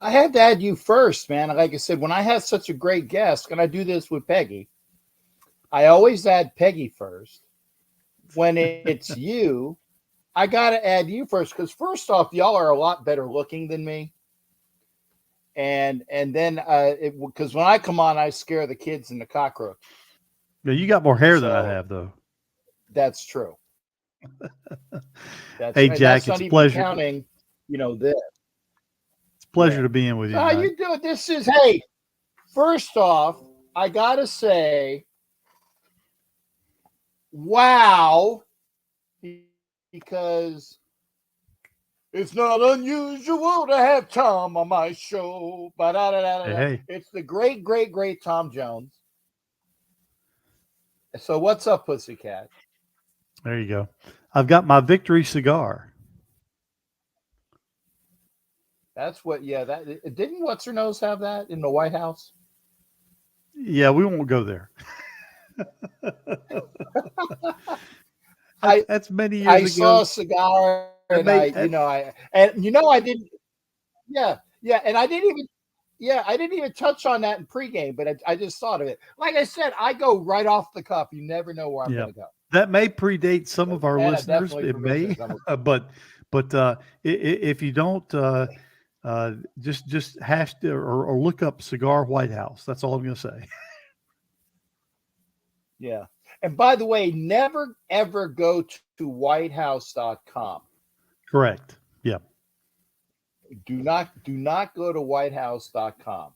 I had to add you first, man. Like I said, when I have such a great guest, and I do this with Peggy, I always add Peggy first. When it's you, I got to add you first because first off, y'all are a lot better looking than me, and then because when I come on, I scare the kids and the cockroach. Yeah, you got more hair than I So have, though. that's true. Hey, And that's Jack, not it's a even pleasure. counting, this. It's a Yeah. pleasure to be in with So you how tonight. you doing? This is hey. First off, I gotta say, wow, because it's not unusual to have Tom on my show. Hey, Ba-da-da-da-da-da. hey, It's the great, great, great Tom Jones. So what's up, Pussycat? there you go. I've got my victory cigar. That's what. Yeah, that didn't what's her nose have that in the White House? Yeah, we won't go there. I That's many years I ago. saw a cigar and That may I didn't. Yeah, yeah, and I didn't even. Yeah, I didn't even touch on that in pregame, but I just thought of it. Like I said, I go right off the cuff. You never know where I'm yeah, going to go. that may predate some of our And I listeners. definitely It for may, listeners. I'm but if you don't, just hash or look up cigar White House. That's all I'm going to say. yeah. And by the way, never ever go to whitehouse.com. Correct. Yeah. Do not go to whitehouse.com.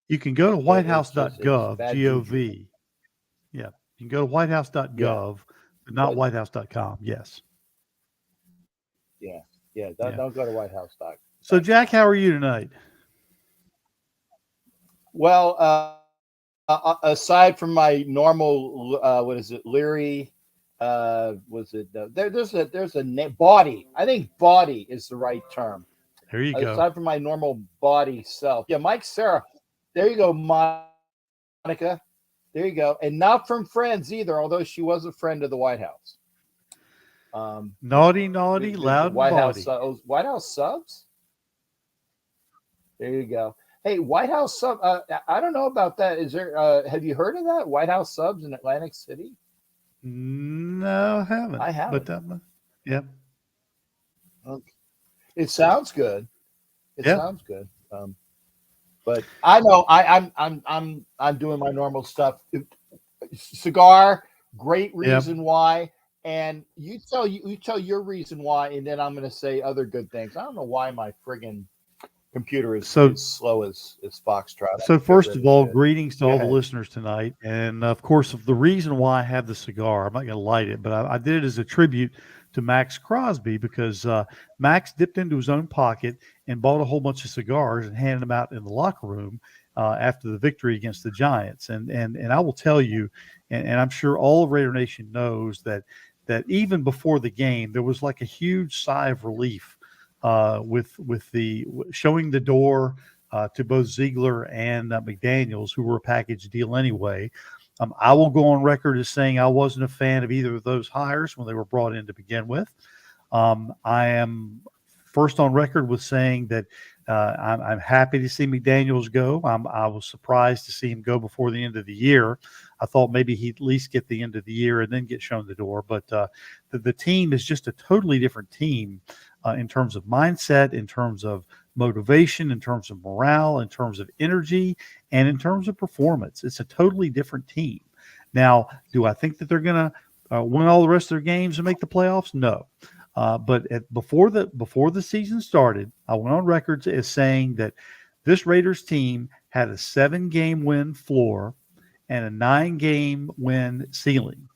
You can go to It's whitehouse.gov, bad juju. Gov. Yeah. You can go to Yeah. whitehouse.gov, but not But whitehouse.com. Yes. yeah. Yeah, Yeah. don't go to So, Jack, whitehouse.com. how are you tonight? Well, aside from my normal, what is it, Leary? Was it there's a name body? I think body is the right term. There you go. Aside from my normal body self, yeah, Mike Sarah. There you go, Monica. There you go, and not from Friends either. Although she was a friend of the White House. Naughty, The naughty, White loud House, and bawdy. White House subs. There you go. Hey, White House sub. I don't know about that. Is there? Have you heard of that White House subs in Atlantic City? No, I haven't. I But haven't. yeah, Okay. It sounds good. It yeah, sounds good. But I know I'm doing my normal stuff. Cigar, great yeah. reason why. And you tell your reason why, and then I'm going to say other good things. I don't know why my friggin' computer So, is slow as foxtrot. I so have to get first rid of of all, shit. greetings to Go all the ahead. listeners tonight. And of course, the reason why I have the cigar, I'm not going to light it, but I did it as a tribute to Max Crosby because Max dipped into his own pocket and bought a whole bunch of cigars and handed them out in the locker room after the victory against the Giants. And I will tell you, and I'm sure all of Raider Nation knows that even before the game, there was like a huge sigh of relief with the showing the door to both Ziegler and McDaniels, who were a package deal anyway. I will go on record as saying I wasn't a fan of either of those hires when they were brought in to begin with. I am first on record with saying that I'm happy to see McDaniels go. I was surprised to see him go before the end of the year. I thought maybe he'd at least get the end of the year and then get shown the door. But the team is just a totally different team in terms of mindset, in terms of motivation, in terms of morale, in terms of energy, and in terms of performance. It's a totally different team. Now, do I think that they're going to win all the rest of their games and make the playoffs? No. Before the season started, I went on record as saying that this Raiders team had a 7-game win floor and a 9-game win ceiling.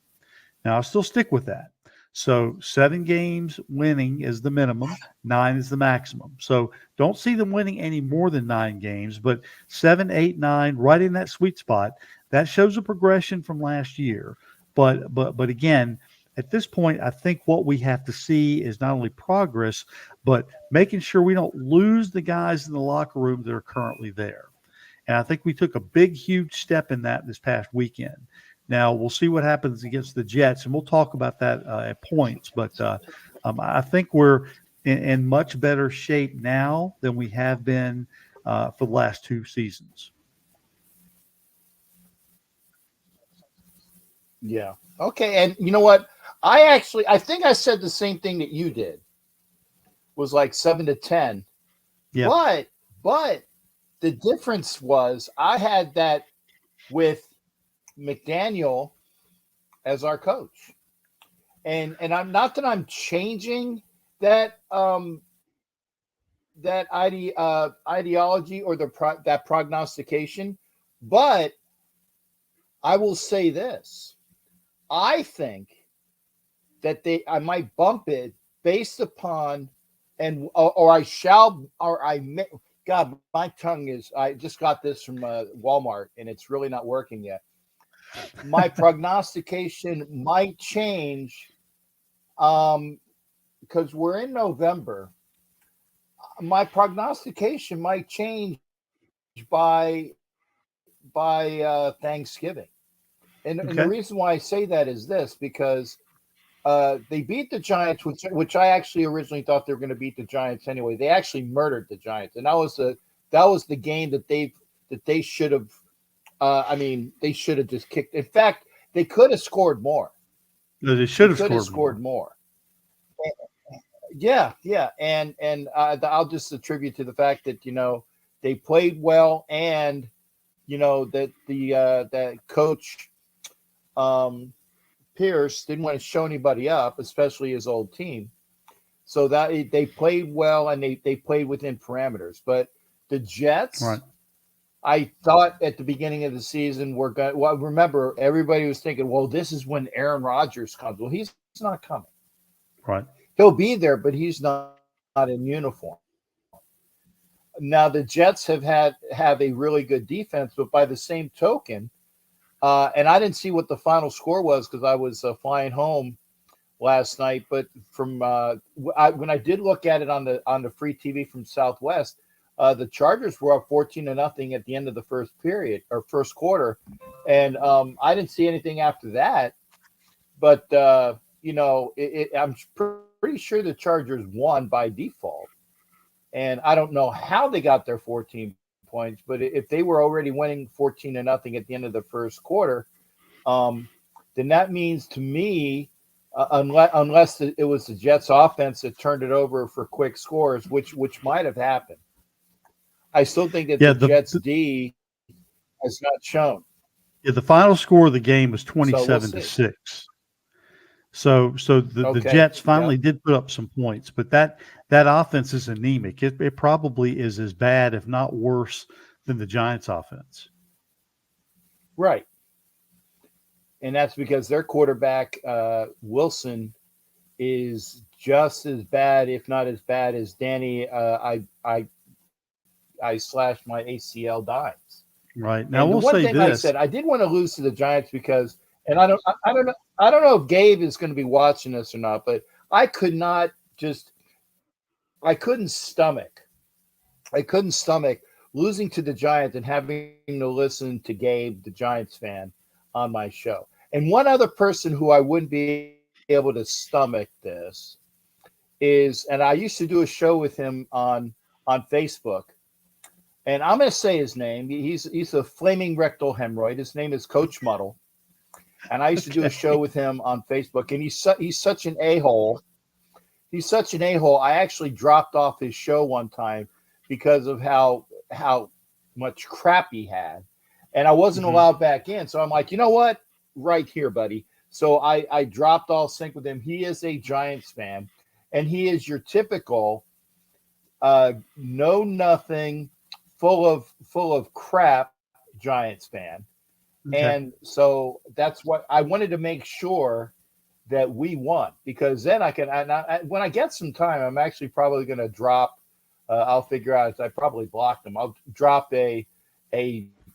Now, I still stick with that. So 7 games winning is the minimum, 9 is the maximum. So don't see them winning any more than 9 games, but 7, 8, 9, right in that sweet spot. That shows a progression from last year. But again, at this point, I think what we have to see is not only progress, but making sure we don't lose the guys in the locker room that are currently there. And I think we took a big, huge step in that this past weekend. Now, we'll see what happens against the Jets, and we'll talk about that at points. But I think we're in much better shape now than we have been for the last 2 seasons. Yeah. Okay. And you know what? I think I said the same thing that you did, was like 7 to 10. Yeah. But but the difference was I had that with McDaniel as our coach. And I'm not that I'm changing that ideology or that prognostication, but I will say this. I think that I might bump it based upon, or I shall, or I may. God, my tongue is. I just got this from Walmart, and it's really not working yet. My prognostication might change, because we're in November. My prognostication might change by Thanksgiving, and the Okay. reason why I say that is this, because they beat the Giants, which I actually originally thought they were going to beat the Giants anyway. They actually murdered the Giants, and that was the game that they should have. I mean, they should have just kicked. In fact, they could have scored more. No, they They should have could have scored more. scored more. Yeah, yeah, and I'll just attribute to the fact that they played well, and that that coach um, Pierce didn't want to show anybody up, especially his old team. So that they played well, and they played within parameters. But the Jets, Right. I thought at the beginning of the season were going. Well, remember everybody was thinking, well, this is when Aaron Rodgers comes. Well, he's not coming. Right. He'll be there, but he's not in uniform. Now the Jets have a really good defense, but by the same token, and I didn't see what the final score was because I was flying home last night. But from when I did look at it on the free TV from Southwest, the Chargers were up 14-0 at the end of the first period or first quarter, and I didn't see anything after that. But I'm pretty sure the Chargers won by default, and I don't know how they got their 14 points. But if they were already winning 14-0 at the end of the first quarter, then that means to me, unless it was the Jets offense that turned it over for quick scores, which might have happened. I still think that Yeah. the Jets D has not shown. The final score of the game was So we'll 27 to see. 6. So the Okay. Jets finally Yep. did put up some points, but that offense is anemic. It probably is as bad, if not worse, than the Giants' offense. Right. And that's because their quarterback, Wilson, is just as bad, if not as bad as Danny. I slashed my ACL dimes. Right. Now And the we'll one say thing I this. said, I did want to lose to the Giants because, and I don't know if Gabe is going to be watching this or not, but I could not just, I couldn't stomach, I couldn't stomach losing to the Giants and having to listen to Gabe, the Giants fan, on my show. And one other person who I wouldn't be able to stomach this is, and I used to do a show with him on Facebook, and I'm going to say his name. He's a flaming rectal hemorrhoid. His name is Coach Muddle, and I used to do a show Okay. with him on Facebook. And he's such an a-hole. He's such an a-hole. I actually dropped off his show one time because of how much crap he had, and I wasn't Hmm. allowed back in. So I'm like, you know what? Right here, buddy. So I dropped all sync with him. He is a Giants fan, and he is your typical know nothing, full of crap Giants fan. Okay. And so that's what I wanted to make sure that we won, because then I can, when I get some time, I'm actually probably going to drop. I'll figure out. I probably blocked them. I'll drop a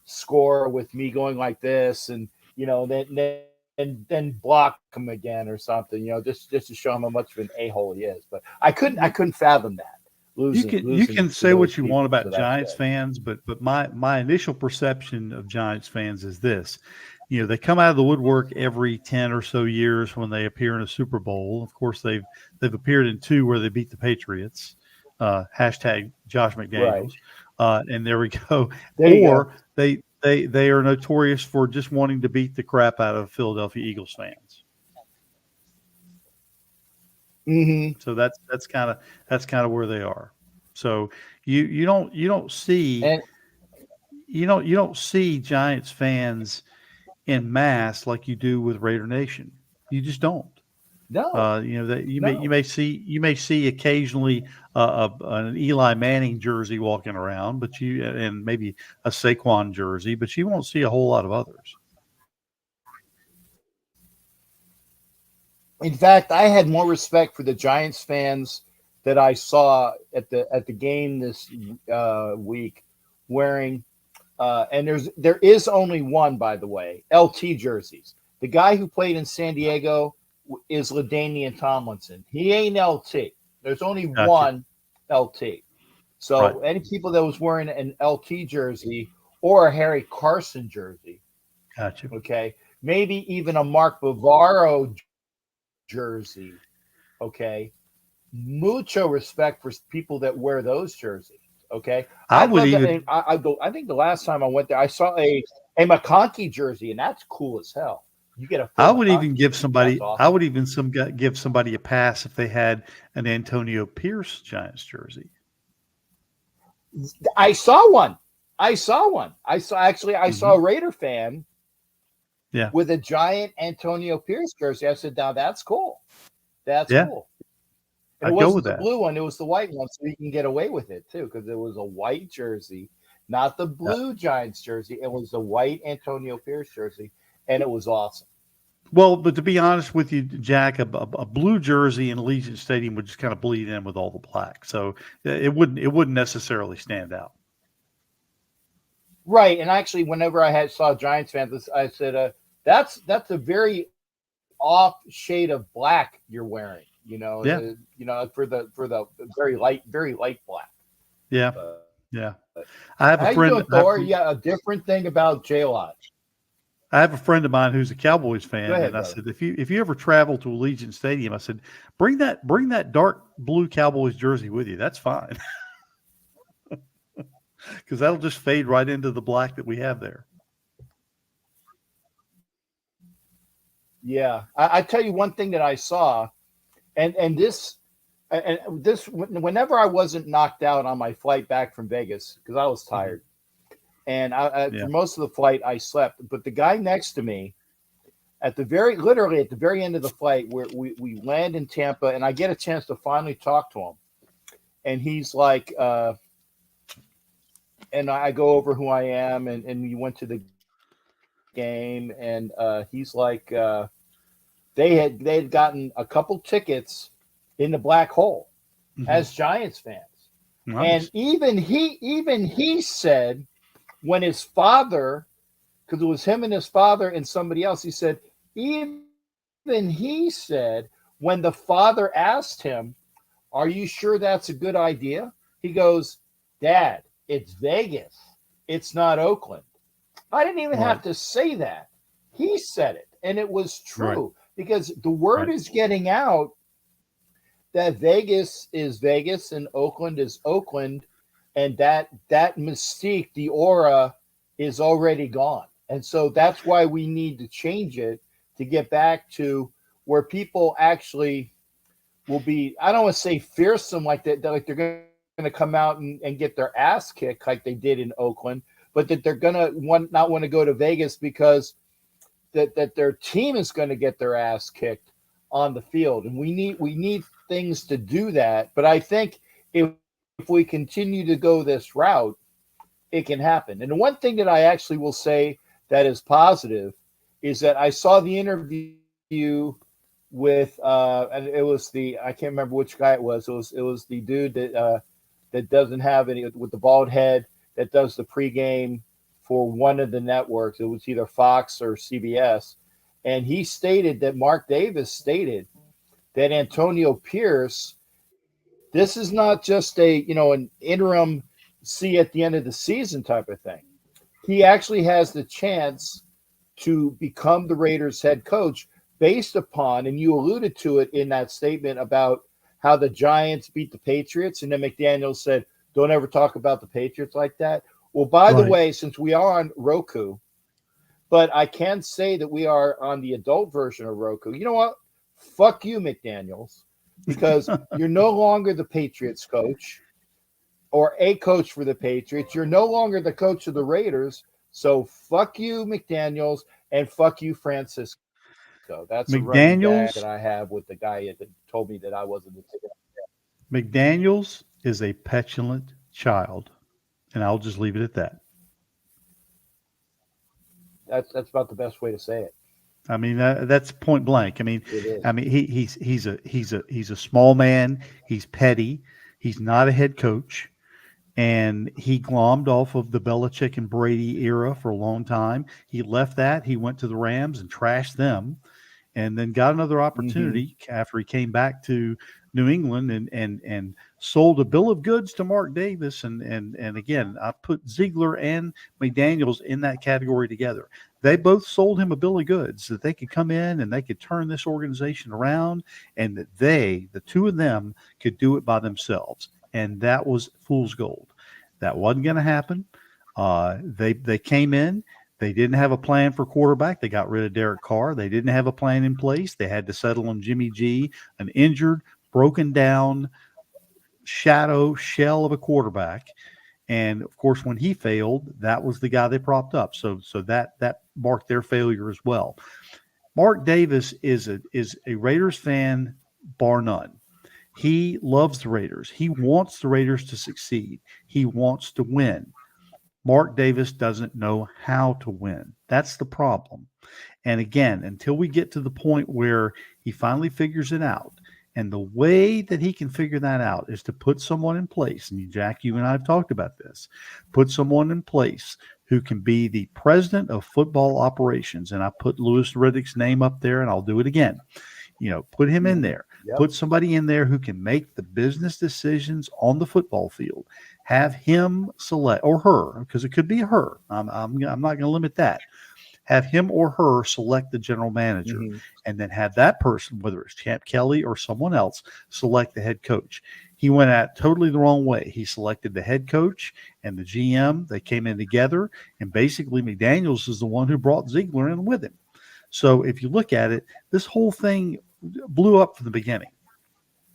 score with me going like this, and then block him again or something. Just to show him how much of an a-hole he is. But I couldn't fathom that You can losing to say those what you want people. about So that's Giants good. fans, but my initial perception of Giants fans is this. They come out of the woodwork every 10 or so years when they appear in a Super Bowl. Of course, they've appeared in two where they beat the Patriots. Hashtag Josh Right. McDaniels. And there we go. There you go. Or they are notorious for just wanting to beat the crap out of Philadelphia Eagles fans. Mm-hmm. So that's kind of where they are. So you don't see And you don't see Giants fans in mass like you do with Raider Nation. You just don't. no, That you no. may see occasionally an Eli Manning jersey walking around, but and maybe a Saquon jersey, but you won't see a whole lot of others. In fact, I had more respect for the Giants fans that I saw at the game this week wearing and there is only one, by the way, LT jerseys. The guy who played in San Diego is LaDainian Tomlinson. He ain't LT. There's only Gotcha. one LT. Right. So any people that was wearing an LT jersey or a Harry Carson jersey, Gotcha. okay, maybe even a Mark Bavaro jersey, okay, mucho respect for people that wear those jerseys. Okay, I I'd would love to. even And I go. I think the last time I went there, I saw a McConkey jersey, and that's cool as hell. You get a I Phil would even McConkey give jersey. That's somebody I awesome. would even give somebody a pass if they had an Antonio Pierce Giants jersey. I saw one. I saw one. I saw Hmm. a Raider fan Yeah. with a giant Antonio Pierce jersey. I said, "Now that's cool. That's Yeah. cool." And it I'd go wasn't with the that. blue one; it was the white one, so you can get away with it too, because it was a white jersey, not the Yeah. blue Giants jersey. It was the white Antonio Pierce jersey, and it was awesome. Well, but to be honest with you, Jack, a blue jersey in Allegiant Stadium would just kind of bleed in with all the black, so it wouldn't necessarily stand out. Right, and actually, whenever I had saw Giants fans, I said, that's a very off shade of black you're wearing." Yeah. For the very light black. Yeah. But Yeah. I have a how you friend. doing, Thor? Yeah, a different thing about J Lot. I have a friend of mine who's a Cowboys Go fan, and ahead, I brother. said, if you ever travel to Allegiant Stadium, I said, bring that dark blue Cowboys jersey with you. That's fine, because that'll just fade right into the black that we have there. Yeah, I tell you one thing that I saw, and this whenever I wasn't knocked out on my flight back from Vegas because I was Hmm. tired, and Yeah. for most of the flight I slept. But the guy next to me literally at the very end of the flight, where we land in Tampa, and I get a chance to finally talk to him, and he's like, and I go over who I am, and we went to the game, and he's like, they had gotten a couple tickets in the black hole Hmm. as Giants fans. And Nice. even he said when his father, because it was him and his father and somebody else, he said, even he said when the father asked him, "Are you sure that's a good idea?" He goes, "Dad, it's Vegas. It's not Oakland." I didn't even have Right. to say that. He said it, and it was Right. true because the word Right. is getting out that Vegas is Vegas and Oakland is Oakland, and that mystique, the aura, is already gone. And so that's why we need to change it to get back to where people actually will be. I don't want to say fearsome like that, like they're going to come out and get their ass kicked like they did in Oakland, but that they're going to not want to go to Vegas because that their team is going to get their ass kicked on the field, and we need things to do that. But I think if we continue to go this route, it can happen. And the one thing that I actually will say that is positive is that I saw the interview with and it was the I can't remember which guy it was. It was the dude that doesn't have any with the bald head that does the pregame for one of the networks. It was either Fox or CBS, and he stated that Mark Davis stated that Antonio Pierce, this is not just an interim see at the end of the season type of thing. He actually has the chance to become the Raiders head coach based upon, and you alluded to it in that statement about how the Giants beat the Patriots, and then McDaniel said don't ever talk about the Patriots like that. Well, by the Right. way, since we are on Roku, but I can say that we are on the adult version of Roku. You know what? Fuck you, McDaniels, because you're no longer the Patriots coach or a coach for the Patriots. You're no longer the coach of the Raiders. So fuck you, McDaniels, and fuck you, Francisco. That's a running gag that McDaniels I have with the guy that told me that I wasn't the ticket. McDaniels is a petulant child, and I'll just leave it at that. That's about the best way to say it. I mean, that's point blank. It I is. mean, he's a small man. He's petty. He's not a head coach, and he glommed off of the Belichick and Brady era for a long time. He left that. He went to the Rams and trashed them, and then got another Mm-hmm. opportunity after he came back to New England and sold a bill of goods to Mark Davis. And again, I put Ziegler and McDaniels in that category together. They both sold him a bill of goods that they could come in and they could turn this organization around, and that the two of them, could do it by themselves. And that was fool's gold. That wasn't going to happen. They came in. They didn't have a plan for quarterback. They got rid of Derek Carr. They didn't have a plan in place. They had to settle on Jimmy G, an injured, broken down shell of a quarterback. And of course, when he failed, that was the guy they propped up. So that marked their failure as well. Mark Davis is a Raiders fan, bar none. He loves the Raiders. He wants the Raiders to succeed. He wants to win. Mark Davis doesn't know how to win. That's the problem. And again, until we get to the point where he finally figures it out, and the way that he can figure that out is to put someone in place. And Jack, you and I have talked about this. Put someone in place who can be the president of football operations. And I put Louis Riddick's name up there, and I'll do it again. Put him in Mm-hmm. there. Yep. Put somebody in there who can make the business decisions on the football field. Have him select, or her, because it could be her. I'm not going to limit that. Have him or her select the general manager, Mm-hmm. and then have that person, whether it's Champ Kelly or someone else, select the head coach. He went at totally the wrong way. He selected the head coach and the GM. They came in together, and basically McDaniels is the one who brought Ziegler in with him. So if you look at it, this whole thing blew up from the beginning.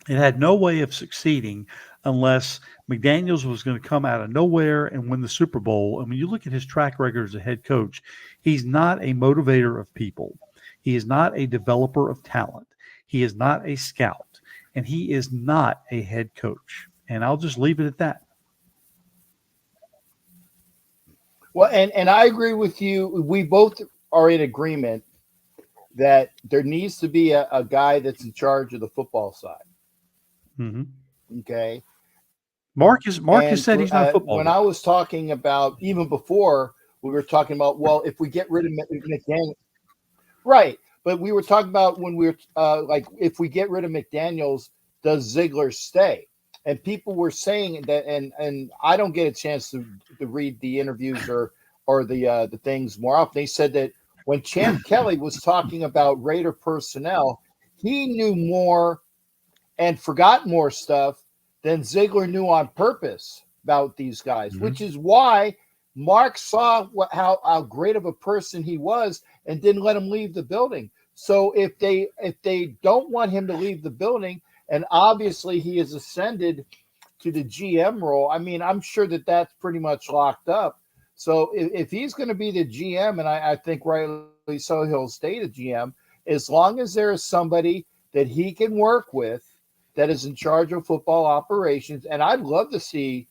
It had no way of succeeding unless McDaniels was going to come out of nowhere and win the Super Bowl. And when you look at his track record as a head coach, he's not a motivator of people. He is not a developer of talent. He is not a scout. And he is not a head coach. And I'll just leave it at that. Well, and I agree with you. We both are in agreement that there needs to be a guy that's in charge of the football side. Mm-hmm. Okay. Mark has And said he's not a football when guy. I was talking about, even before, we were talking about, well, if we get rid of McDaniel, right. But we were talking about when we were like, if we get rid of McDaniels, does Ziegler stay? And people were saying that, and I don't get a chance to read the interviews or the things more often. They said that when Champ Kelly was talking about Raider personnel, he knew more and forgot more stuff than Ziegler knew on purpose about these guys, Mm-hmm. which is why Mark saw how great of a person he was and didn't let him leave the building. So if they don't want him to leave the building, and obviously he has ascended to the GM role, I mean, I'm sure that that's pretty much locked up. So if he's going to be the GM, and I think rightly so, he'll stay the GM, as long as there is somebody that he can work with that is in charge of football operations. And I'd love to see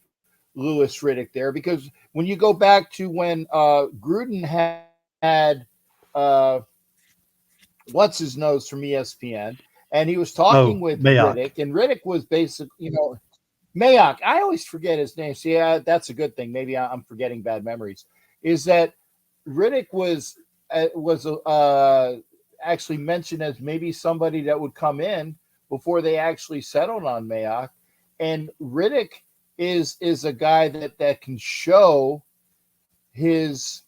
Louis Riddick there, because when you go back to when Gruden had what's his nose from ESPN, and he was talking Oh, with Mayock. Riddick, and Riddick was basically, Mayock. I always forget his name. See, that's a good thing. Maybe I'm forgetting bad memories. Is that Riddick was actually mentioned as maybe somebody that would come in before they actually settled on Mayock, and Riddick is a guy that can show his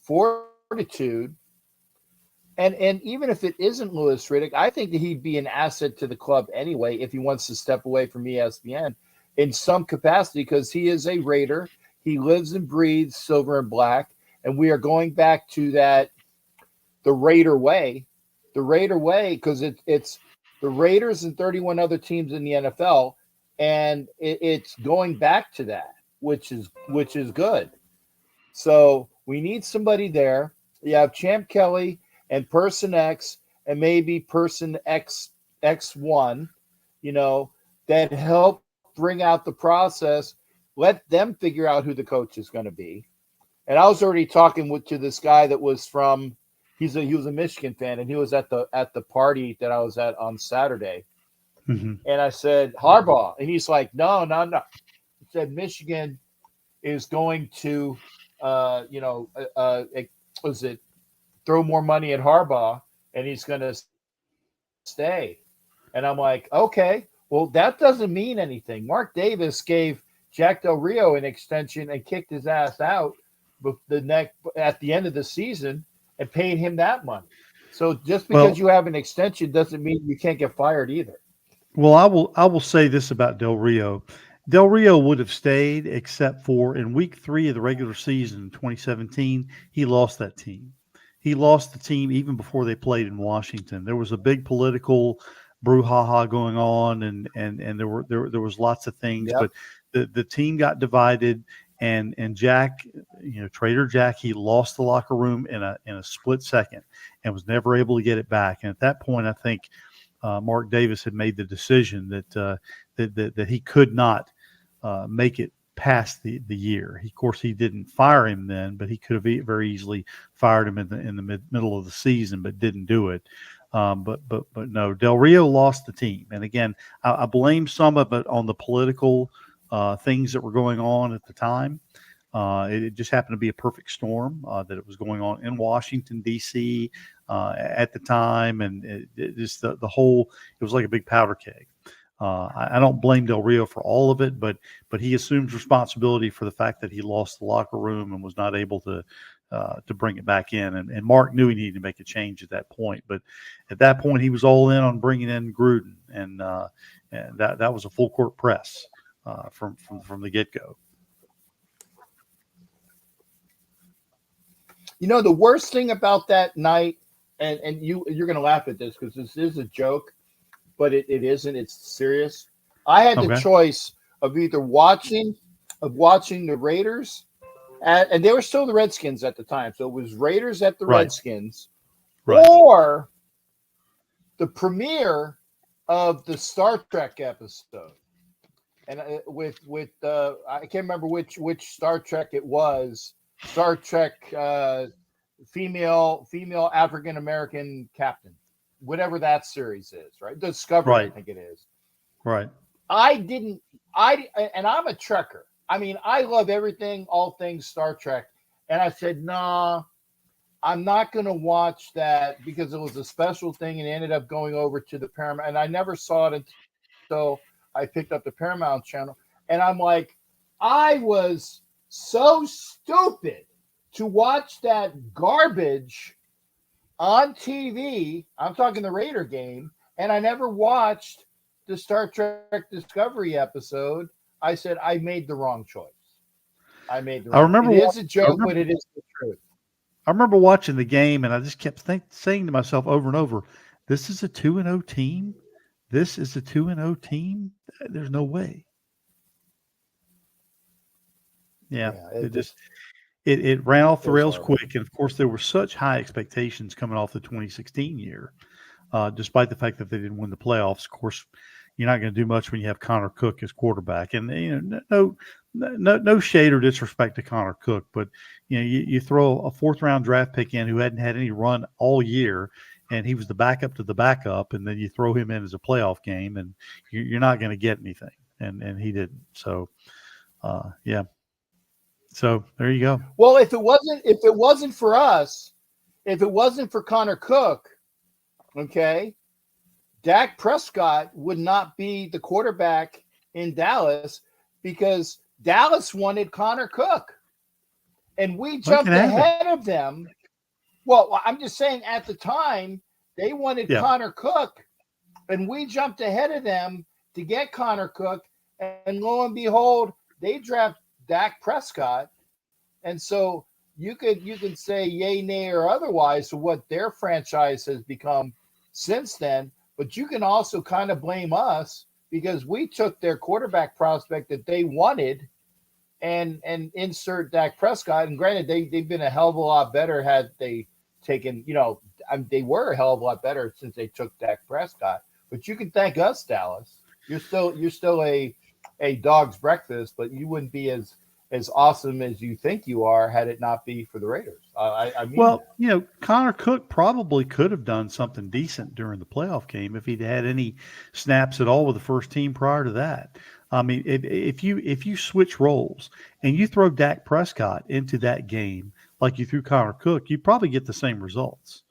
fortitude And even if it isn't Louis Riddick, I think that he'd be an asset to the club anyway if he wants to step away from ESPN in some capacity because he is a Raider. He lives and breathes silver and black, and we are going back to that the Raider way, because it's the Raiders and 31 other teams in the NFL, and it's going back to that, which is good. So we need somebody there. You have Champ Kelly and Person X and maybe Person X1, that help bring out the process. Let them figure out who the coach is going to be. And I was already talking to this guy that was from. He was a Michigan fan, and he was at the party that I was at on Saturday. Mm-hmm. And I said Harbaugh, and he's like, no. He said Michigan is going to, was it throw more money at Harbaugh, and he's going to stay. And I'm like, okay, well, that doesn't mean anything. Mark Davis gave Jack Del Rio an extension and kicked his ass out at the end of the season and paid him that money. So just because you have an extension doesn't mean you can't get fired either. Well, I will say this about Del Rio. Del Rio would have stayed except for in week 3 of the regular season in 2017, he lost that team. He lost the team even before they played in Washington. There was a big political brouhaha going on, and there was lots of things, Yep. but the team got divided, and Jack, Trader Jack, he lost the locker room in a split second and was never able to get it back. And at that point, I think Mark Davis had made the decision that he could not make it past the year. Of course, he didn't fire him then, but he could have very easily fired him in the middle of the season, but didn't do it. But no, Del Rio lost the team, and again, I blame some of it on the political things that were going on at the time. It just happened to be a perfect storm that it was going on in Washington, D.C. At the time, and it just the whole, it was like a big powder keg. I don't blame Del Rio for all of it, but he assumes responsibility for the fact that he lost the locker room and was not able to bring it back in. And Mark knew he needed to make a change at that point, but at that point he was all in on bringing in Gruden, and that was a full court press from the get go. The worst thing about that night, and you're going to laugh at this because this is a joke, but it isn't. It's serious. I had the choice of either watching the Raiders, and they were still the Redskins at the time, so it was Raiders at the Redskins, or the premiere of the Star Trek episode, and with I can't remember which Star Trek it was. Star Trek female African American captain, whatever that series is, right? Discovery, I think it is. Right. And I'm a Trekker. I mean, I love everything, all things Star Trek. And I said, nah, I'm not going to watch that because it was a special thing and it ended up going over to the Paramount. And I never saw it until I picked up the Paramount channel. And I'm like, I was so stupid to watch that garbage on TV. I'm talking the Raider game, and I never watched the Star Trek Discovery episode. I said I made the wrong choice. I remember it is a joke, but it is the truth. I remember watching the game, and I just kept saying to myself over and over, "This is a 2-0 team. This is a 2-0 team. There's no way." Yeah, it ran off the rails quick, and of course there were such high expectations coming off the 2016 year, despite the fact that they didn't win the playoffs. Of course, you're not going to do much when you have Connor Cook as quarterback, and no shade or disrespect to Connor Cook, but you throw a 4th round draft pick in who hadn't had any run all year, and he was the backup to the backup, and then you throw him in as a playoff game, and you're not going to get anything, and he didn't. So, yeah. So there you go. Well, if it wasn't for us, if it wasn't for Connor Cook, okay, Dak Prescott would not be the quarterback in Dallas because Dallas wanted Connor Cook, and we jumped ahead of them. Well, I'm just saying at the time they wanted Yeah. Connor Cook, and we jumped ahead of them to get Connor Cook, and lo and behold, they draft Dak Prescott, and so you can say yay, nay, or otherwise to what their franchise has become since then, but you can also kind of blame us because we took their quarterback prospect that they wanted and insert Dak Prescott. And granted, they've been a hell of a lot better had they taken, they were a hell of a lot better since they took Dak Prescott. But you can thank us, Dallas. You're still a dog's breakfast, but you wouldn't be as awesome as you think you are had it not be for the Raiders. I mean, Well, Connor Cook probably could have done something decent during the playoff game if he'd had any snaps at all with the first team prior to that. I mean, if you switch roles and you throw Dak Prescott into that game like you threw Connor Cook, you probably get the same results.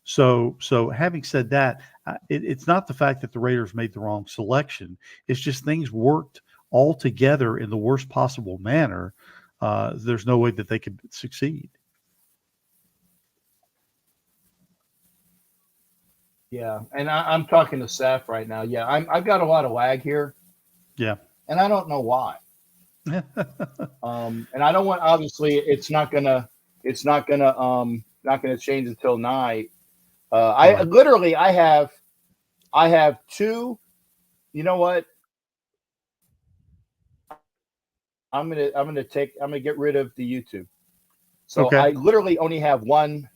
So having said that, it's not the fact that the Raiders made the wrong selection. It's just things worked all together in the worst possible manner. There's no way that they could succeed. yeah, and I'm talking to Seth right now. Yeah, I've got a lot of lag here, Yeah. and I don't know why. And I don't want. Obviously, it's not gonna change until night. I Right. literally I have two. You know what? I'm gonna get rid of the YouTube. So Okay. I literally only have one.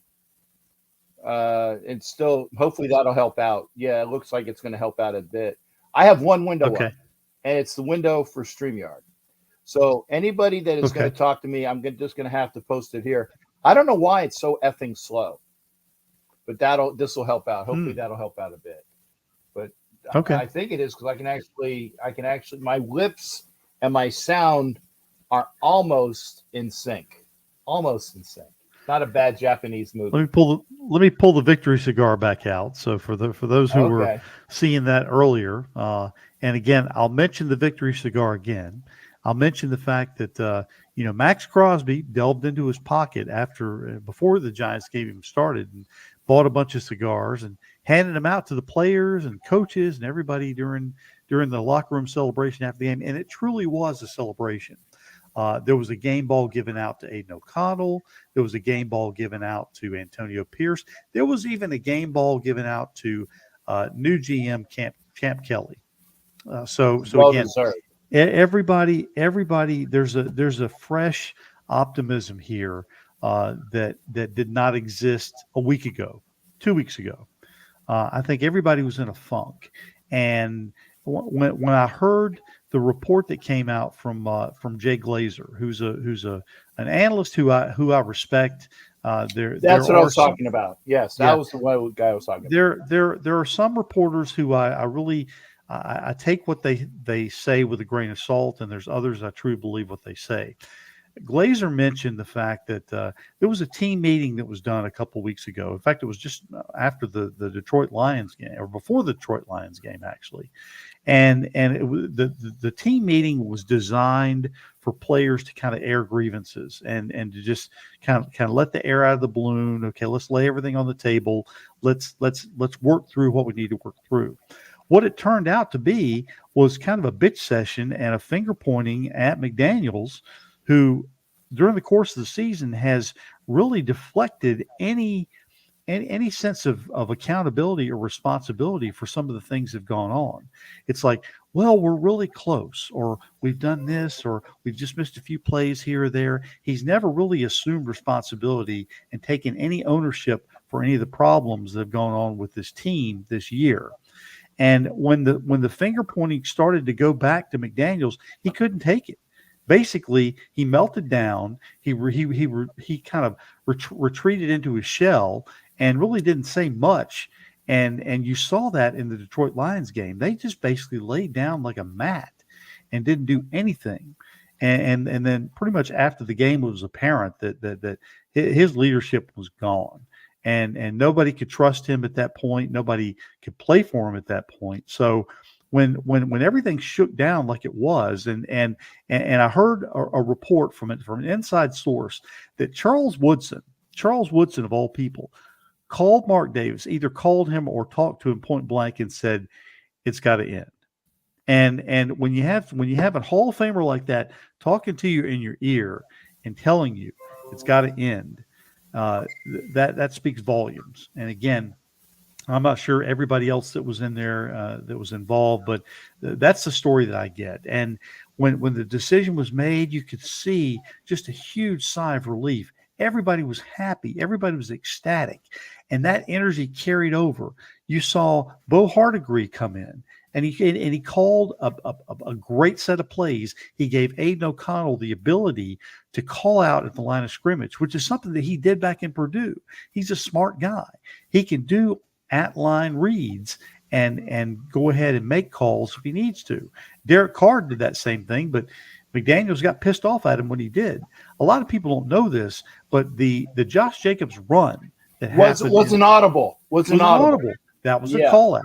And still, hopefully that'll help out. Yeah, it looks like it's going to help out a bit. I have one window Okay. up, and it's the window for StreamYard. So anybody that is going Okay. to talk to me, just going to have to post it here. I don't know why it's so effing slow, but this will help out. Hopefully Hmm. that'll help out a bit. But Okay. I think it is because I can actually my lips and my sound are almost in sync, almost in sync. Not a bad Japanese Let movie. me pull the victory cigar back out. So for those who were Okay. seeing that earlier, and again, I'll mention the victory cigar again. I'll mention the fact that Max Crosby delved into his pocket before the Giants game even started and bought a bunch of cigars and handed them out to the players and coaches and everybody during the locker room celebration after the game. And it truly was a celebration. There was a game ball given out to Aiden O'Connell. There was a game ball given out to Antonio Pierce. There was even a game ball given out to new GM Champ Kelly. So Well again, deserved. everybody, there's a fresh optimism here that did not exist a week ago, 2 weeks ago. I think everybody was in a funk, and when I heard the report that came out from Jay Glazer, who's an analyst who I respect. There That's what I are was some, talking about. Yes, that yeah, was the one guy I was talking about. there are some reporters who I really I take what they say with a grain of salt, and there's others I truly believe what they say. Glazer mentioned the fact that there was a team meeting that was done a couple weeks ago. In fact, it was just after the Detroit Lions game, or before the Detroit Lions game, actually. And the team meeting was designed for players to kind of air grievances and to just kind of let the air out of the balloon. Okay, let's lay everything on the table. Let's work through what we need to work through. What it turned out to be was kind of a bitch session and a finger pointing at McDaniels, who during the course of the season has really deflected any sense of accountability or responsibility for some of the things that have gone on. It's like, well, we're really close, or we've done this, or we've just missed a few plays here or there. He's never really assumed responsibility and taken any ownership for any of the problems that have gone on with this team this year. And when the finger pointing started to go back to McDaniels, he couldn't take it. Basically, he melted down. He kind of retreated into his shell and really didn't say much. And you saw that in the Detroit Lions game. They just basically laid down like a mat and didn't do anything. And then pretty much after the game, it was apparent that his leadership was gone. And nobody could trust him at that point. Nobody could play for him at that point. So when everything shook down like it was, and I heard a report from an inside source that Charles Woodson, Charles Woodson, of all people, called Mark Davis, either called him or talked to him point blank and said, it's got to end. And when you have a Hall of Famer like that talking to you in your ear and telling you it's got to end, that speaks volumes. And again, I'm not sure everybody else that was in there that was involved, but that's the story that I get. And when the decision was made, you could see just a huge sigh of relief. Everybody was happy. Everybody was ecstatic, and that energy carried over. You saw Bo Hardigree come in, and he called a great set of plays. He gave Aiden O'Connell the ability to call out at the line of scrimmage, which is something that he did back in Purdue. He's a smart guy. He can do at line reads and go ahead and make calls if he needs to. Derek Carr did that same thing, but McDaniels got pissed off at him when he did. A lot of people don't know this, but the Josh Jacobs run that was an audible. Was an audible. That was a call out.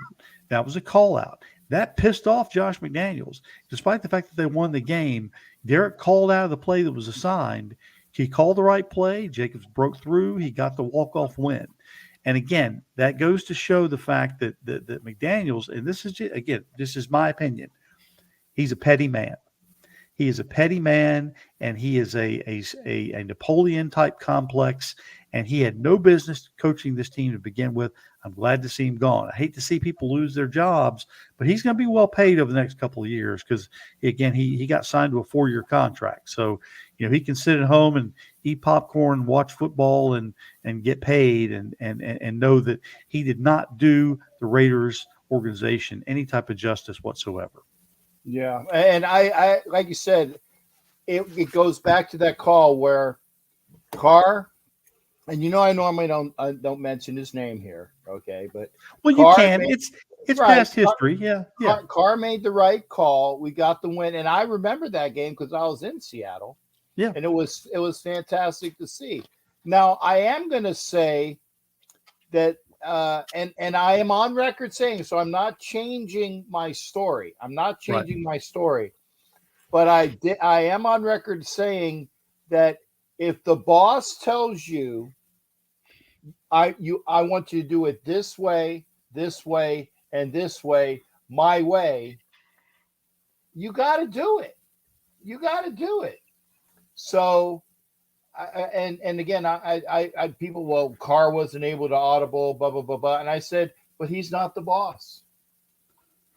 That was a call out. That pissed off Josh McDaniels. Despite the fact that they won the game, Derek called out of the play that was assigned. He called the right play. Jacobs broke through. He got the walk-off win. And again, that goes to show the fact that McDaniels, and this is my opinion, he's a petty man. He is a petty man, and he is a Napoleon type complex, and he had no business coaching this team to begin with. I'm glad to see him gone. I hate to see people lose their jobs, but he's going to be well paid over the next couple of years because, again, he got signed to a 4-year contract. So, he can sit at home and eat popcorn, watch football, and get paid, and know that he did not do the Raiders organization any type of justice whatsoever. Yeah, and I like you said, it goes back to that call where Carr, and I normally don't mention his name here, okay, but you can. It's past history, yeah. Carr made the right call. We got the win, and I remember that game because I was in Seattle. Yeah, and it was fantastic to see. Now I am going to say that. And I am on record saying, so I'm not changing my story. My story, but I am on record saying that if the boss tells you, I want you to do it this way, and this way, my way, you got to do it. So. And again, I people, well, Carr wasn't able to audible, blah, blah, blah, blah. And I said, but he's not the boss.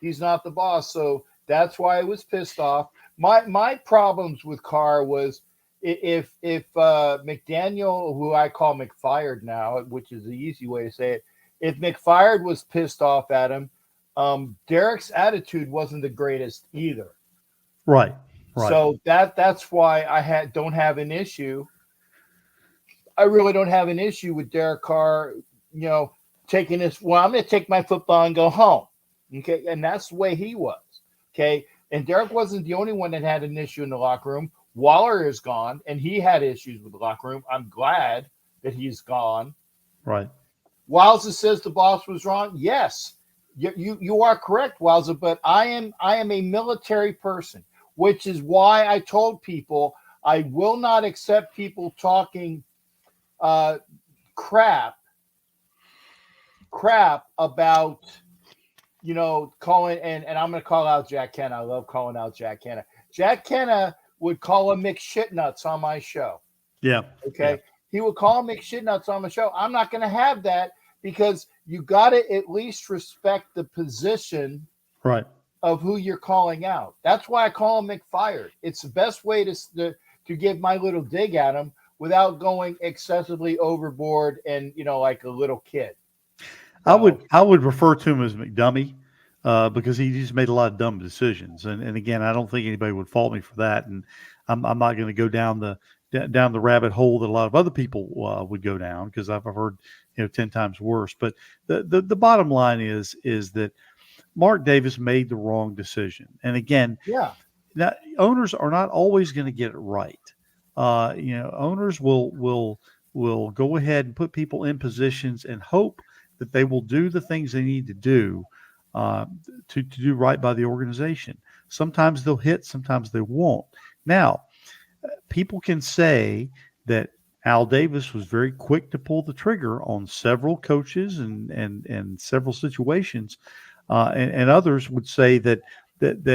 So that's why I was pissed off. My problems with Carr was if McDaniel, who I call McFired now, which is the easy way to say it, if McFired was pissed off at him, Derek's attitude wasn't the greatest either. Right. So that's why I don't have an issue. I really don't have an issue with Derek Carr, taking this. Well, I'm going to take my football and go home. Okay. And that's the way he was. Okay. And Derek wasn't the only one that had an issue in the locker room. Waller is gone, and he had issues with the locker room. I'm glad that he's gone. Right. Wowza says the boss was wrong. Yes, you are correct, Wowza. But I am a military person, which is why I told people I will not accept people talking crap about calling, and I'm going to call out Jack Kenna. I love calling out Jack Kenna. Jack Kenna would call him McShitnuts on my show. Yeah. Okay. Yeah. He would call him McShitnuts on my show. I'm not going to have that because you got to at least respect the position of who you're calling out. That's why I call him McFired. It's the best way to give my little dig at him without going excessively overboard and, like a little kid. I would refer to him as McDummy because he just made a lot of dumb decisions. And again, I don't think anybody would fault me for that. And I'm not going to go down the rabbit hole that a lot of other people would go down because I've heard 10 times worse. But the bottom line is that Mark Davis made the wrong decision. And again, now, owners are not always going to get it right. Owners will go ahead and put people in positions and hope that they will do the things they need to do to do right by the organization. Sometimes they'll hit, sometimes they won't. Now, people can say that Al Davis was very quick to pull the trigger on several coaches and several situations, and others would say that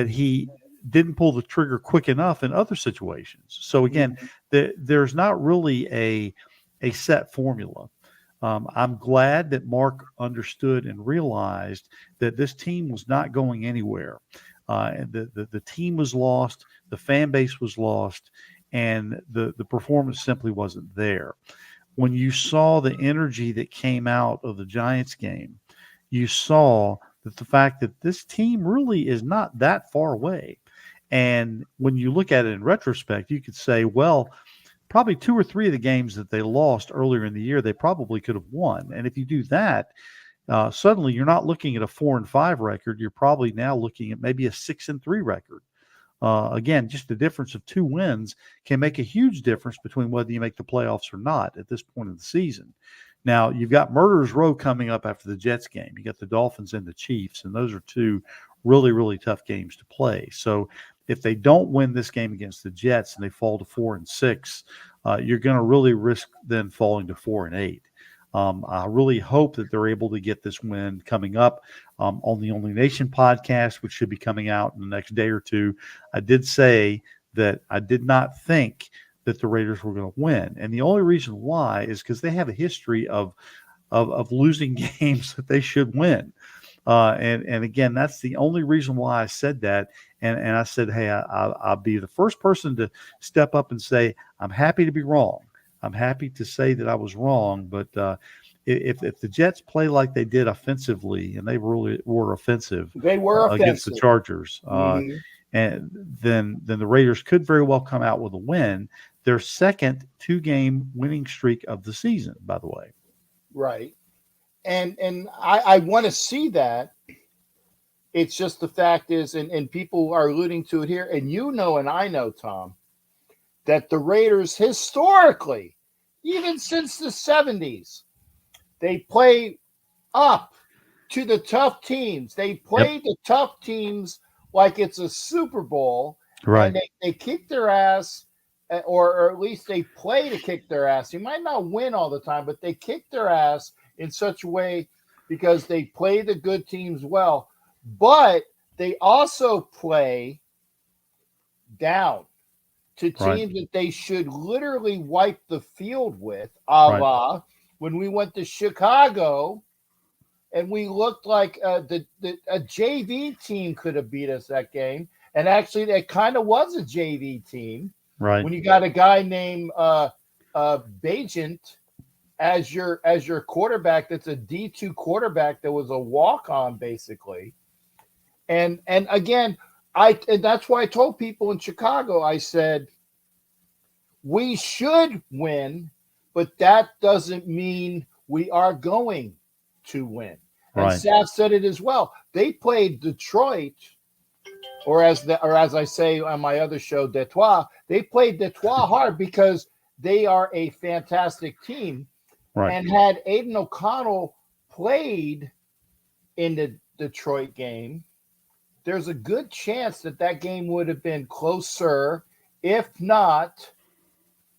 he didn't pull the trigger quick enough in other situations. So again, Mhm. there's not really a set formula. I'm glad that Mark understood and realized that this team was not going anywhere. And the team was lost, the fan base was lost, and the performance simply wasn't there. When you saw the energy that came out of the Giants game, you saw that the fact that this team really is not that far away. And when you look at it in retrospect, you could say, well, probably two or three of the games that they lost earlier in the year, they probably could have won. And if you do that, suddenly you're not looking at a 4-5 record. You're probably now looking at maybe a 6-3 record. Again, just the difference of 2 wins can make a huge difference between whether you make the playoffs or not at this point in the season. Now, you've got Murderers Row coming up after the Jets game. You got the Dolphins and the Chiefs, and those are two really, really tough games to play. So if they don't win this game against the Jets and they fall to 4-6, you're going to really risk then falling to 4-8. I really hope that they're able to get this win coming up on the Only Nation podcast, which should be coming out in the next day or two. I did say that I did not think that the Raiders were going to win, and the only reason why is because they have a history of losing games that they should win. And again, that's the only reason why I said that. And I said, hey, I'll be the first person to step up and say, I'm happy to be wrong. I'm happy to say that I was wrong. But if the Jets play like they did offensively, and they really were offensive They were against the offensive. Chargers, Hmm. and then the Raiders could very well come out with a win. Their second 2-game winning streak of the season, by the way. Right. And I want to see that. It's just the fact is, and people are alluding to it here, and you know, and I know, Tom, that the Raiders historically, even since the 70s, they play up to the tough teams. They Yep. play the tough teams like it's a Super Bowl, and Right. they kick their ass, or at least they play to kick their ass. You might not win all the time, but they kick their ass in such a way because they play the good teams well. But they also play down to Right. teams that they should literally wipe the field with, a Right. la when we went to Chicago and we looked like a JV team could have beat us that game. And actually, that kind of was a JV team Right. when you got a guy named Bajent as your quarterback. That's a D2 quarterback that was a walk on basically. And again, and that's why I told people in Chicago, I said we should win, but that doesn't mean we are going to win. And Right. Saf said it as well. They played Detroit, or as I say on my other show, Detroit. They played Detroit hard because they are a fantastic team. Right. And had Aiden O'Connell played in the Detroit game, there's a good chance that game would have been closer, if not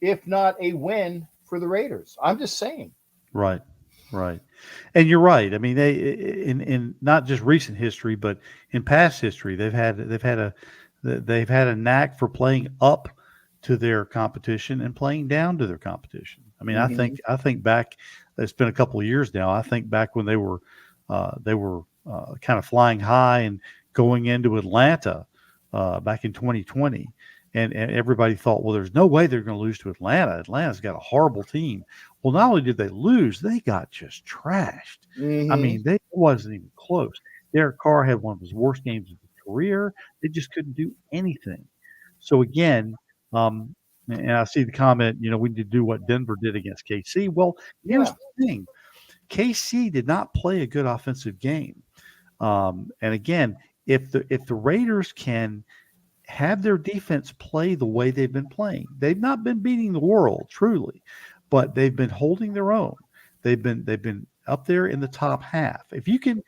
a win for the Raiders. I'm just saying. Right. Right. And you're right. I mean, they in not just recent history, but in past history, they've had a knack for playing up to their competition and playing down to their competition. I mean, Mm-hmm. I think back. It's been a couple of years now. I think back when they were kind of flying high and going into Atlanta back in 2020. And everybody thought, well, there's no way they're going to lose to Atlanta. Atlanta's got a horrible team. Well, not only did they lose, they got just trashed. I Mm-hmm. mean, it wasn't even close. Derek Carr had one of his worst games of his career. They just couldn't do anything. So again, um, and I see the comment, we need to do what Denver did against KC. Well, here's Yeah. the thing: KC did not play a good offensive game. And again, if the Raiders can have their defense play the way they've been playing, they've not been beating the world truly, but they've been holding their own. They've been up there in the top half. If you can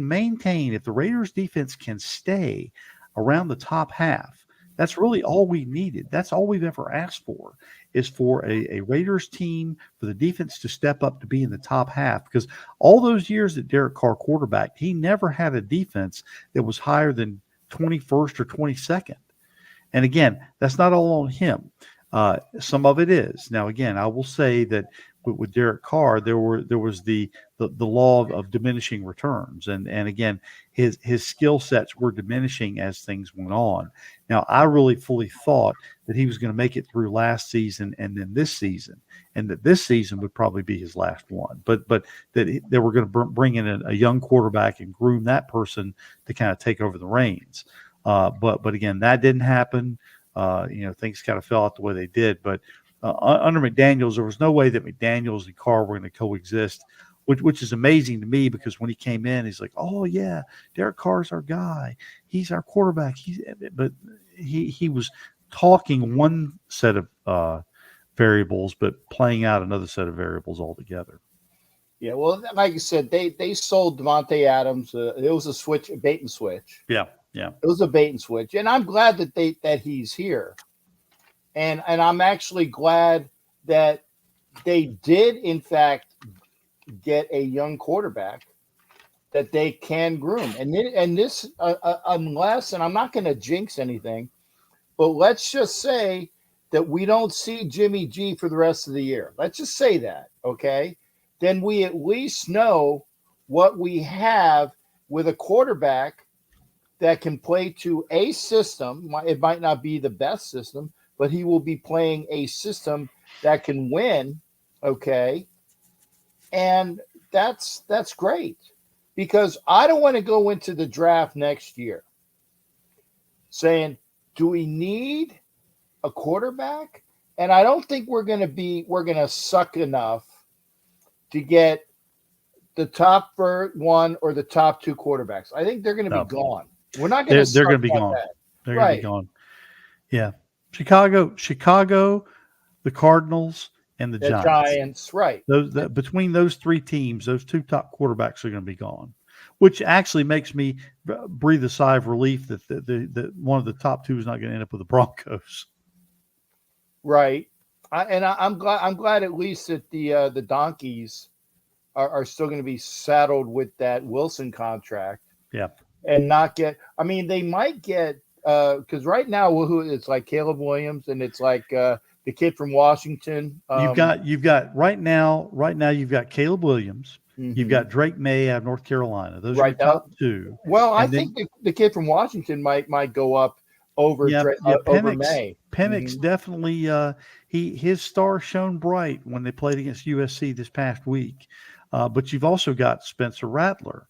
maintain, if the Raiders defense can stay around the top half, That's really all we needed. That's all we've ever asked for is for a Raiders team, for the defense to step up to be in the top half. Because all those years that Derek Carr quarterbacked, he never had a defense that was higher than 21st or 22nd. And again, that's not all on him. Some of it is. Now, again, I will say that with Derek Carr, there was the law of diminishing returns, and again, his skill sets were diminishing as things went on. Now, I really fully thought that he was going to make it through last season and then this season, and that this season would probably be his last one. But that they were going to bring in a young quarterback and groom that person to kind of take over the reins. But again, that didn't happen. Things kind of fell out the way they did. But under McDaniels, there was no way that McDaniels and Carr were going to coexist, which is amazing to me because when he came in, he's like, "Oh yeah, Derek Carr's our guy. He's our quarterback." But he was talking one set of variables, but playing out another set of variables altogether. Yeah, well, like I said, they sold Devontae Adams. It was a bait and switch. Yeah. It was a bait and switch, and I'm glad that he's here, and I'm actually glad that they did in fact get a young quarterback that they can groom, and this unless, and I'm not going to jinx anything, but let's just say that we don't see Jimmy G for the rest of the year. Let's just say that, okay? Then we at least know what we have with a quarterback that can play to a system. It might not be the best system, but he will be playing a system that can win, okay? And that's great because I don't want to go into the draft next year saying, do we need a quarterback? And I don't think we're going to suck enough to get the top one or the top two quarterbacks. I think they're going to be gone. We're not going to. They're going to be gone. They're going to be gone. Yeah, Chicago, the Cardinals, and the Giants. Right. Between those three teams, those two top quarterbacks are going to be gone, which actually makes me breathe a sigh of relief that that one of the top two is not going to end up with the Broncos. Right. I'm glad at least that the Donkeys are still going to be saddled with that Wilson contract. Yeah. And not get. I mean, they might get because right now it's like Caleb Williams and it's like the kid from Washington. You've got right now you've got Caleb Williams. Mm-hmm. You've got Drake May out of North Carolina. Those are the top two. Well, I think the kid from Washington might go up over over May. Penix definitely his star shone bright when they played against USC this past week. But you've also got Spencer Rattler.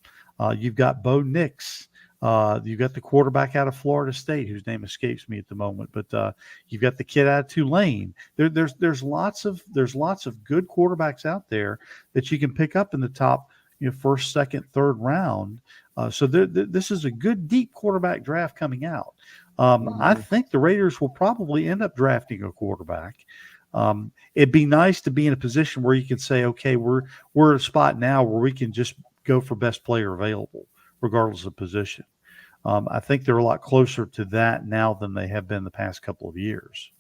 You've got Bo Nix. You've got the quarterback out of Florida State, whose name escapes me at the moment. But you've got the kid out of Tulane. There's lots of good quarterbacks out there that you can pick up in the top, first, second, third round. So this is a good deep quarterback draft coming out. I think the Raiders will probably end up drafting a quarterback. It'd be nice to be in a position where you can say, okay, we're at a spot now where we can just go for best player available, regardless of position. I think they're a lot closer to that now than they have been the past couple of years.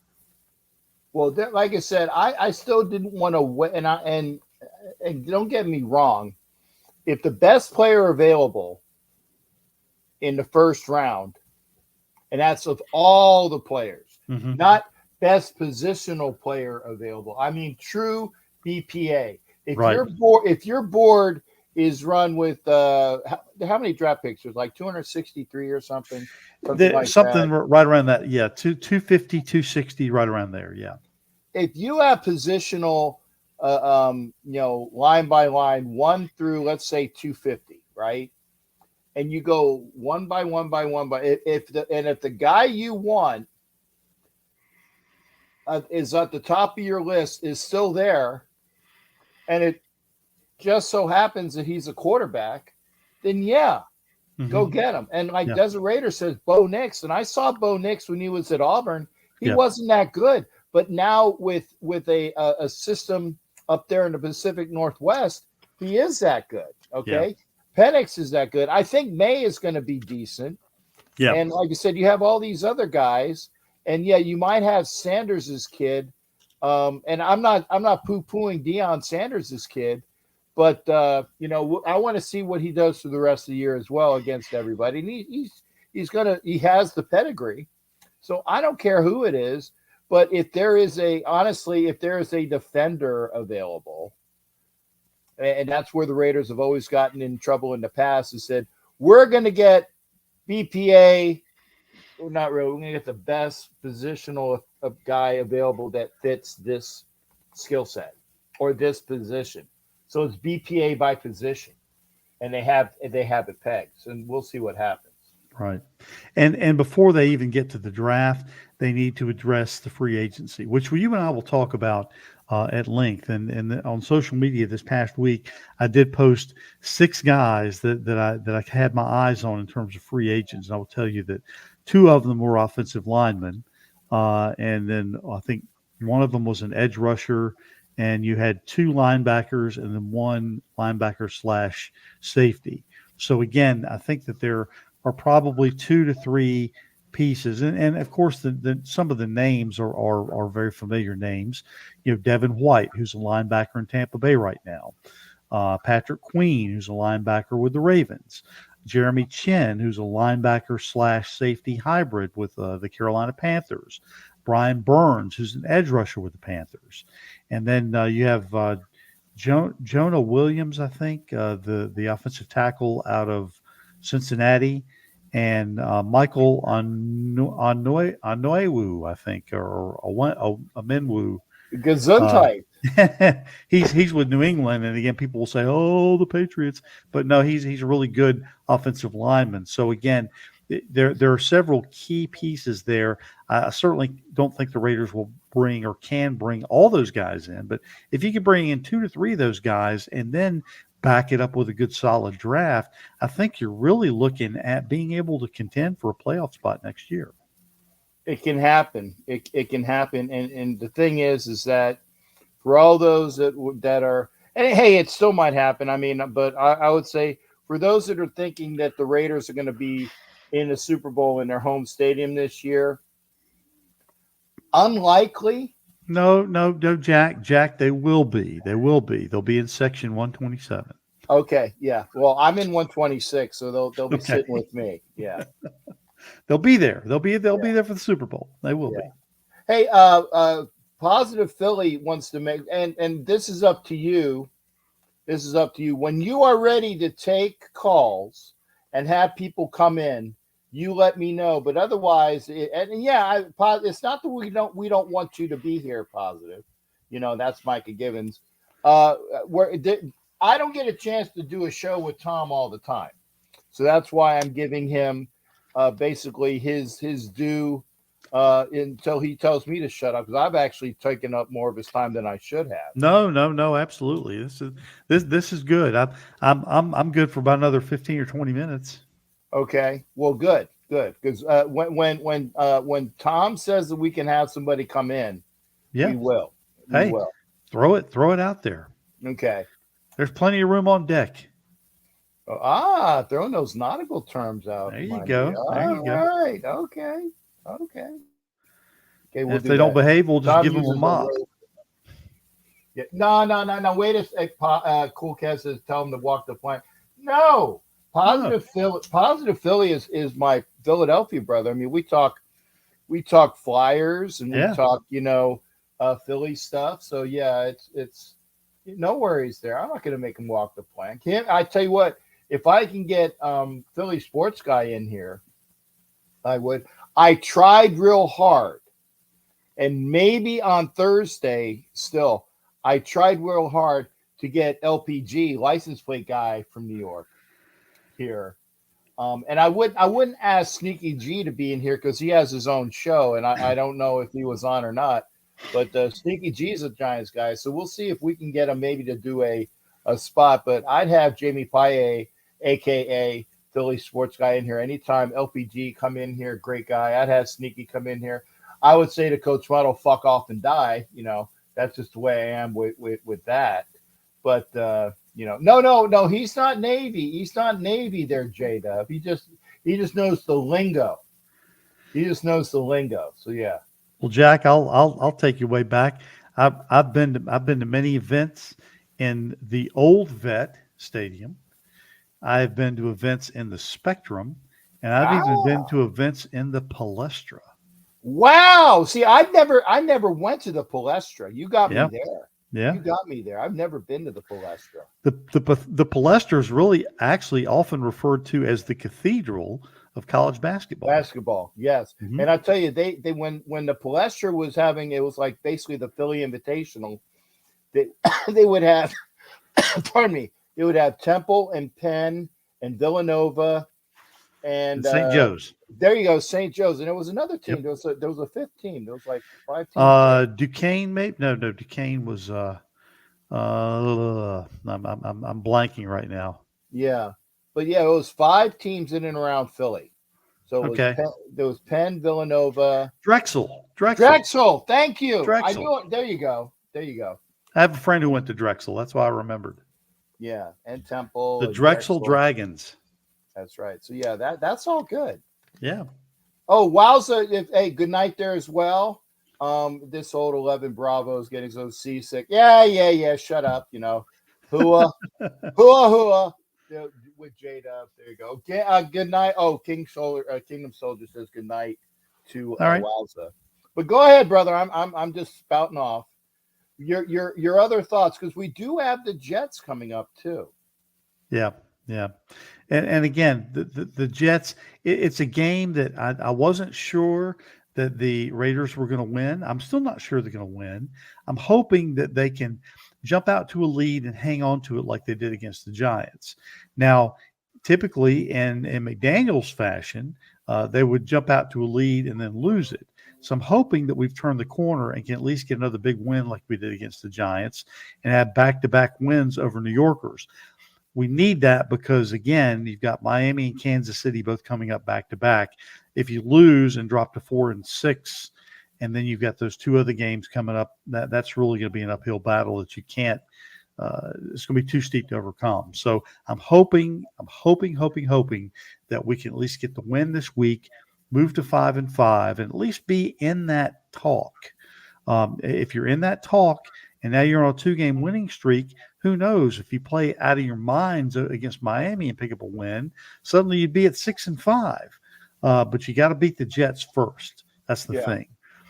Well, like I said, I still didn't want to wait, and don't get me wrong, if the best player available in the first round, and that's of all the players, not best positional player available. I mean, true BPA. If your board is run with how many draft picks? There's like 263 or something. Something right around that. Yeah, 250, 260, right around there. Yeah. If you have positional, line by line, 1 through let's say 250, right? And you go one by one by one by if the guy you want is at the top of your list is still there, and it just so happens that he's a quarterback, then go get him. And like Desert Raider says, Bo Nix, and I saw Bo Nix when he was at Auburn. He wasn't that good, but now with a system up there in the Pacific Northwest, he is that good. Okay, Penix is that good. I think May is going to be decent. Yeah, and like you said, you have all these other guys. And yeah, you might have Sanders's kid. And I'm not poo-pooing Deion Sanders's kid, but I want to see what he does for the rest of the year as well against everybody. And he has the pedigree. So I don't care who it is, but if there is a defender available, and that's where the Raiders have always gotten in trouble in the past, is said, we're going to get BPA. Well, not really. We're going to get the best positional guy available that fits this skill set or this position. So it's BPA by position, and they have it pegged, and we'll see what happens. Right. And before they even get to the draft, they need to address the free agency, which you and I will talk about at length. And on social media this past week, I did post 6 guys that I had my eyes on in terms of free agents. And I will tell you that 2 of them were offensive linemen, and then I think one of them was an edge rusher, and you had 2 linebackers and then 1 linebacker / safety. So again, I think that there are probably 2 to 3 pieces, and of course, some of the names are very familiar names. You know, Devin White, who's a linebacker in Tampa Bay right now. Patrick Queen, who's a linebacker with the Ravens. Jeremy Chin, who's a linebacker / safety hybrid with the Carolina Panthers. Brian Burns, who's an edge rusher with the Panthers. And then you have Jonah Williams, I think, the offensive tackle out of Cincinnati, and Michael Anoewu, I think, or Amenwu. Gesundheit. He's with New England, and again, people will say, "Oh, the Patriots," but no, he's a really good offensive lineman. So again, there are several key pieces there. I certainly don't think the Raiders will bring or can bring all those guys in, but if you can bring in 2 to 3 of those guys and then back it up with a good solid draft, I think you're really looking at being able to contend for a playoff spot next year. It can happen. It can happen. And the thing is that for all those that are, and hey, it still might happen. I mean, but I would say for those that are thinking that the Raiders are going to be in the Super Bowl in their home stadium this year, unlikely. No, Jack. They will be. They'll be in section 127. Okay, yeah. Well, I'm in 126, so they'll be Okay. sitting with me. Yeah. They'll be there. They'll be there for the Super Bowl. They will be. Hey, Positive Philly wants to make, and this is up to you. This is up to you. When you are ready to take calls and have people come in, you let me know. But otherwise, it's not that we don't want you to be here. Positive, that's Micah Givens. I don't get a chance to do a show with Tom all the time, so that's why I'm giving him basically his due until he tells me to shut up, because I've actually taken up more of his time than I should have. No, absolutely. This is good. I'm good for about another 15 or 20 minutes. Okay, well, good, because when Tom says that we can have somebody come in, yeah, we will. We will. Throw it out there. Okay. There's plenty of room on deck. Throwing those nautical terms out. There you go. All right. Okay. If they don't behave, we'll just give them a mop. Yeah. No. Wait a sec. Cool Cat says, tell them to walk the plank. No. Positive Philly is my Philadelphia brother. I mean, we talk Flyers and we talk, Philly stuff. So yeah, it's no worries there. I'm not going to make him walk the plank. I tell you what, if I can get Philly Sports Guy in here, I would. I tried real hard, and maybe on Thursday still, I tried real hard to get LPG, license plate guy from New York, here. And I wouldn't ask Sneaky G to be in here because he has his own show, and I don't know if he was on or not. But Sneaky G is a Giants guy, so we'll see if we can get him maybe to do a spot. But I'd have Jamie Paye, a.k.a. Philly Sports Guy, in here anytime. LPG come in here, great guy. I'd have Sneaky come in here. I would say to Coach Muddle, fuck off and die. That's just the way I am with that. But no, he's not Navy. He's not Navy there, J-Dub. He just knows the lingo. He just knows the lingo. So yeah. Well, Jack, I'll take you way back. I've been to many events in the old Vet Stadium. I've been to events in the Spectrum, and I've even been Ah, to events in the Palestra. wow. See, I never went to the Palestra. You got me Yeah, there. yeah. You got me there. I've never been to the Palestra. The Palestra is really actually often referred to as the cathedral of college basketball. Basketball, yes. Hmm. And I tell you, they when the Palestra was having, it was like basically the Philly Invitational. They they would have, pardon me, they would have Temple and Penn and Villanova and And St. Joe's. there you go, St. Joe's, and there was another Yep. team. There was a fifth team. There was like five teams there. Duquesne, maybe no. Duquesne was. I'm blanking right now. Yeah, but yeah, it was five teams in and around Philly. So it was Okay, there was Penn, Villanova, Drexel, Drexel. Thank you. I Drexel. knew it. There you go. There you go. I have a friend who went to Drexel. That's why I remembered Yeah, and the Temple and Drexel Drexel. Dragons. That's right. So yeah, that's all good. Yeah. Oh, wowza! Hey, good night there as well. This old 11 Bravo is getting so seasick. Yeah. Shut up. Hua, hua. Yeah, with Jada. There you go. Okay, good night. Oh, Kingdom Soldier says good night to All right. Wowza. But go ahead, brother. I'm just spouting off your other thoughts, because we do have the Jets coming up too. Yeah. Yeah. And again, the Jets. It's a game that I wasn't sure that the Raiders were going to win. I'm still not sure they're going to win. I'm hoping that they can jump out to a lead and hang on to it like they did against the Giants. Now, typically in McDaniel's fashion, they would jump out to a lead and then lose it. So I'm hoping that we've turned the corner and can at least get another big win like we did against the Giants and have back-to-back wins over New Yorkers. We need that because, again, you've got Miami and Kansas City both coming up back to back. If you lose and drop to 4-6, and then you've got those two other games coming up, that's really going to be an uphill battle that you can't. It's going to be too steep to overcome. So I'm hoping that we can at least get the win this week, move to 5-5, and at least be in that talk. If you're in that talk and now you're on a 2-game winning streak, who knows, if you play out of your minds against Miami and pick up a win, suddenly you'd be at 6-5. But you got to beat the Jets first. That's the Yeah. thing.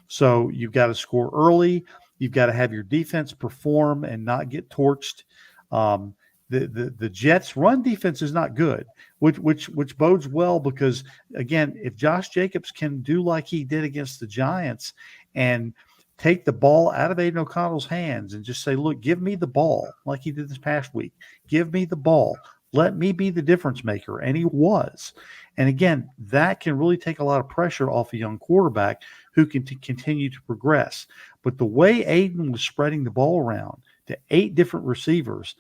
So you've got to score early. You've got to have your defense perform and not get torched. The Jets' run defense is not good, which bodes well because, again, if Josh Jacobs can do like he did against the Giants and take the ball out of Aiden O'Connell's hands and just say, look, give me the ball like he did this past week. Give me the ball. Let me be the difference maker. And he was. And again, that can really take a lot of pressure off a young quarterback who can continue to progress. But the way Aiden was spreading the ball around to 8 different receivers,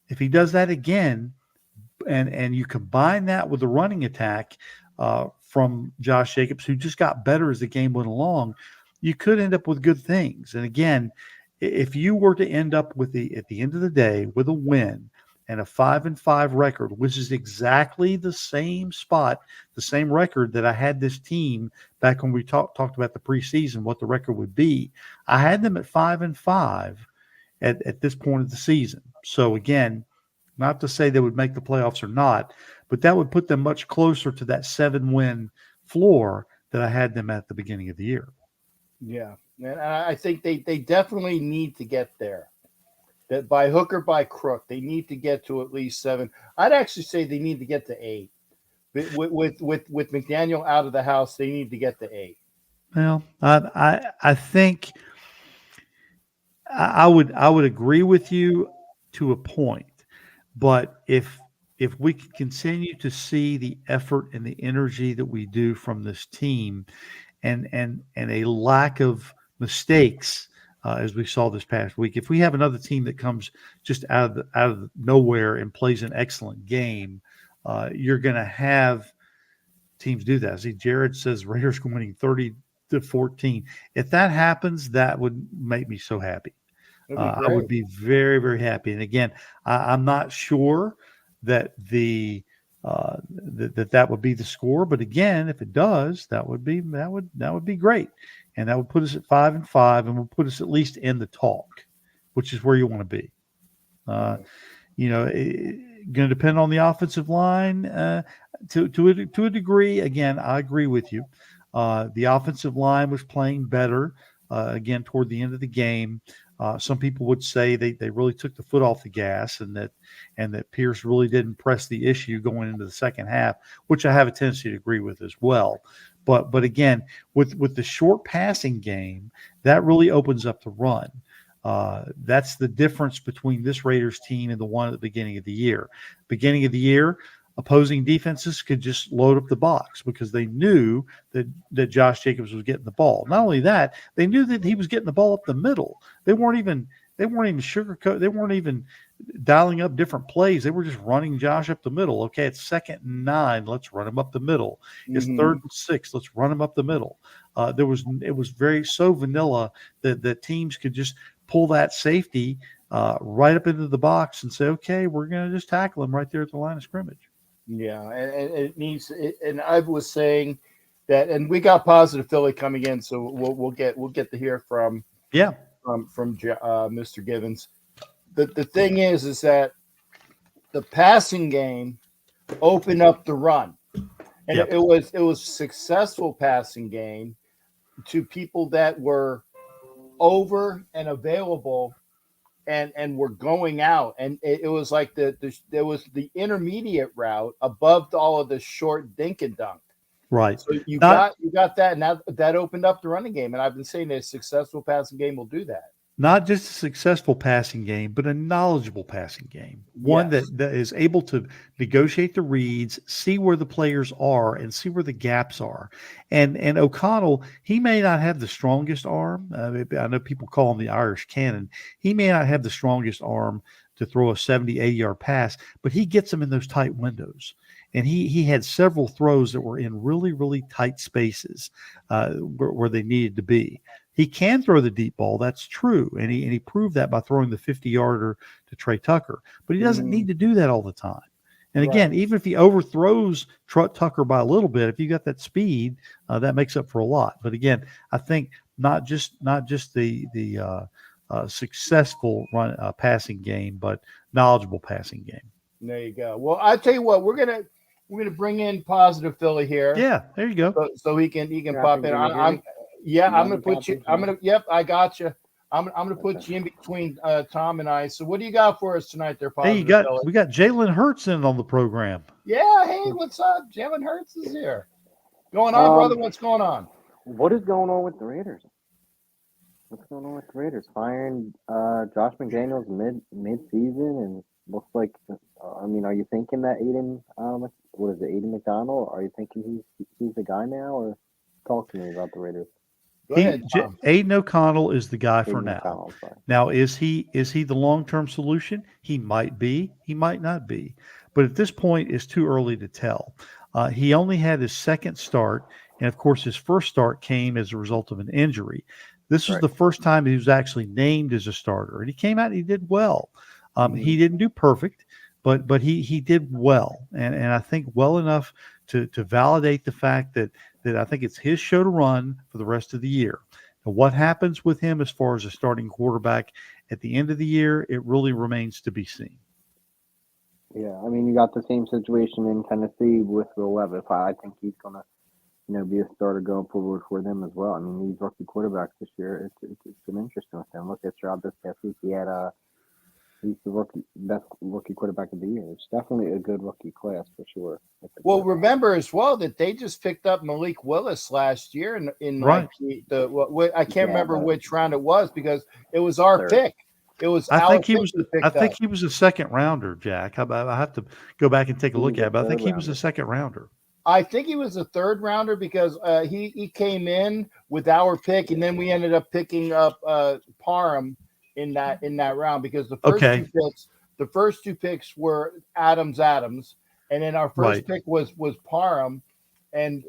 if he does that again, and you combine that with the running attack from Josh Jacobs, who just got better as the game went along, you could end up with good things. And again, if you were to end up at the end of the day with a win and a 5-5 record, which is exactly the same spot, the same record that I had this team back when we talked about the preseason, what the record would be. I had them at 5-5 at this point of the season. So again, not to say they would make the playoffs or not, but that would put them much closer to that 7-win floor that I had them at the beginning of the year. Yeah, and I think they definitely need to get there. That by hook or by crook, they need to get to at least 7. I'd actually say they need to get to 8. With McDaniel out of the house, they need to get to 8. Well, I think I would agree with you to a point, but if we can continue to see the effort and the energy that we do from this team, and a lack of mistakes, as we saw this past week. If we have another team that comes just out of nowhere and plays an excellent game, you're going to have teams do that. See, Jared says Raiders are winning 30-14. If that happens, that would make me so happy. That'd be I would great. be very, very happy. And again, I'm not sure that the that would be the score. But again, if it does, that would be great, and that would put us at 5-5, and would put us at least in the talk, which is where you want to be. Uh, going to depend on the offensive line to a degree. Again, I agree with you. The offensive line was playing better again toward the end of the game. Some people would say they really took the foot off the gas, and that Pierce really didn't press the issue going into the second half, which I have a tendency to agree with as well. But again, with the short passing game, that really opens up the run. That's the difference between this Raiders team and the one at the beginning of the year. Beginning of the year, opposing defenses could just load up the box because they knew that Josh Jacobs was getting the ball. Not only that, they knew that he was getting the ball up the middle. They weren't even sugarcoat. They weren't even dialing up different plays. They were just running Josh up the middle. Okay, it's 2nd and 9. Let's run him up the middle. It's 3rd and 6. Let's run him up the middle. It was very so vanilla that teams could just pull that safety right up into the box and say, okay, we're going to just tackle him right there at the line of scrimmage. Yeah, and it needs. And I was saying that, and we got positive Philly coming in, so we'll get to hear from Mr. Givens. The thing is that the passing game opened up the run, and it was a successful passing game to people that were over and available and were going out, and it was like there was the intermediate route above all of the short dink and dunk. Right. So you got that, and that opened up the running game. And I've been saying that a successful passing game will do that. Not just a successful passing game, but a knowledgeable passing game. One that is able to negotiate the reads, see where the players are, and see where the gaps are. And O'Connell, he may not have the strongest arm. I know people call him the Irish cannon. He may not have the strongest arm to throw a 70, 80-yard pass, but he gets them in those tight windows. And he had several throws that were in really, really tight spaces where they needed to be. He can throw the deep ball, that's true, and he proved that by throwing the 50-yarder to Trey Tucker. But he doesn't need to do that all the time. And again, even if he overthrows Tucker by a little bit, if you got that speed, that makes up for a lot. But again, I think not just the successful passing game, but knowledgeable passing game. There you go. Well, I tell you what, we're gonna bring in positive Philly here. Yeah, there you go. So he can pop in. I'm gonna put you. Yep, I got you. I'm gonna put you in between Tom and I. So what do you got for us tonight, there, positive Philly? We got Jalen Hurts in on the program. Yeah. Hey, what's up? Jalen Hurts is here. Going on, brother? What's going on? What is going on with the Raiders? What's going on with the Raiders? Firing Josh McDaniels mid-season, and looks like. Are you thinking that Aiden? Aiden McDonald? Are you thinking he's the guy now, or talk to me about the Raiders? Go ahead, Tom. Aiden O'Connell is the guy for Aiden now. Now, is he the long-term solution? He might be. He might not be. But at this point, it's too early to tell. He only had his second start, and of course, his first start came as a result of an injury. This was the first time he was actually named as a starter, and he came out and he did well. He didn't do perfect, but he did well, and I think well enough to validate the fact that I think it's his show to run for the rest of the year. Now, what happens with him as far as a starting quarterback at the end of the year, it really remains to be seen. Yeah, you got the same situation in Tennessee with Will Levis. I think he's gonna, be a starter going forward for them as well. These rookie quarterbacks this year, it's been interesting with them. Look at Stroud this past week. He's the best rookie quarterback of the year. It's definitely a good rookie class for sure. Well, remember as well that they just picked up Malik Willis last year in right. I can't remember which round it was because it was our pick. It was I think he was a second rounder, Jack. I have to go back and take a look at it, but I think he was a second rounder. I think he was a third rounder because he came in with our pick, and then we ended up picking up Parham in that round because the first two picks were Adams, and then our first pick was Parham, and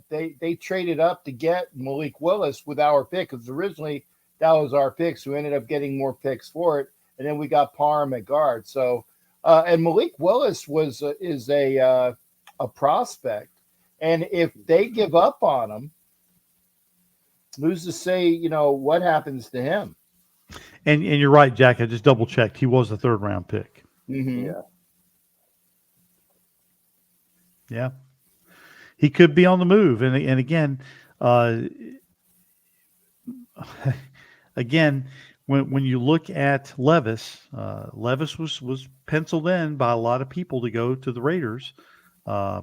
they traded up to get Malik Willis with our pick because originally that was our pick, so we ended up getting more picks for it, and then we got Parham at guard. So and Malik Willis is a a prospect. And if they give up on him, who's to say, what happens to him? And you're right, Jack. I just double checked. He was a 3rd-round pick. Mm-hmm. Yeah. Yeah. He could be on the move. And again, again, when you look at Levis, Levis was penciled in by a lot of people to go to the Raiders.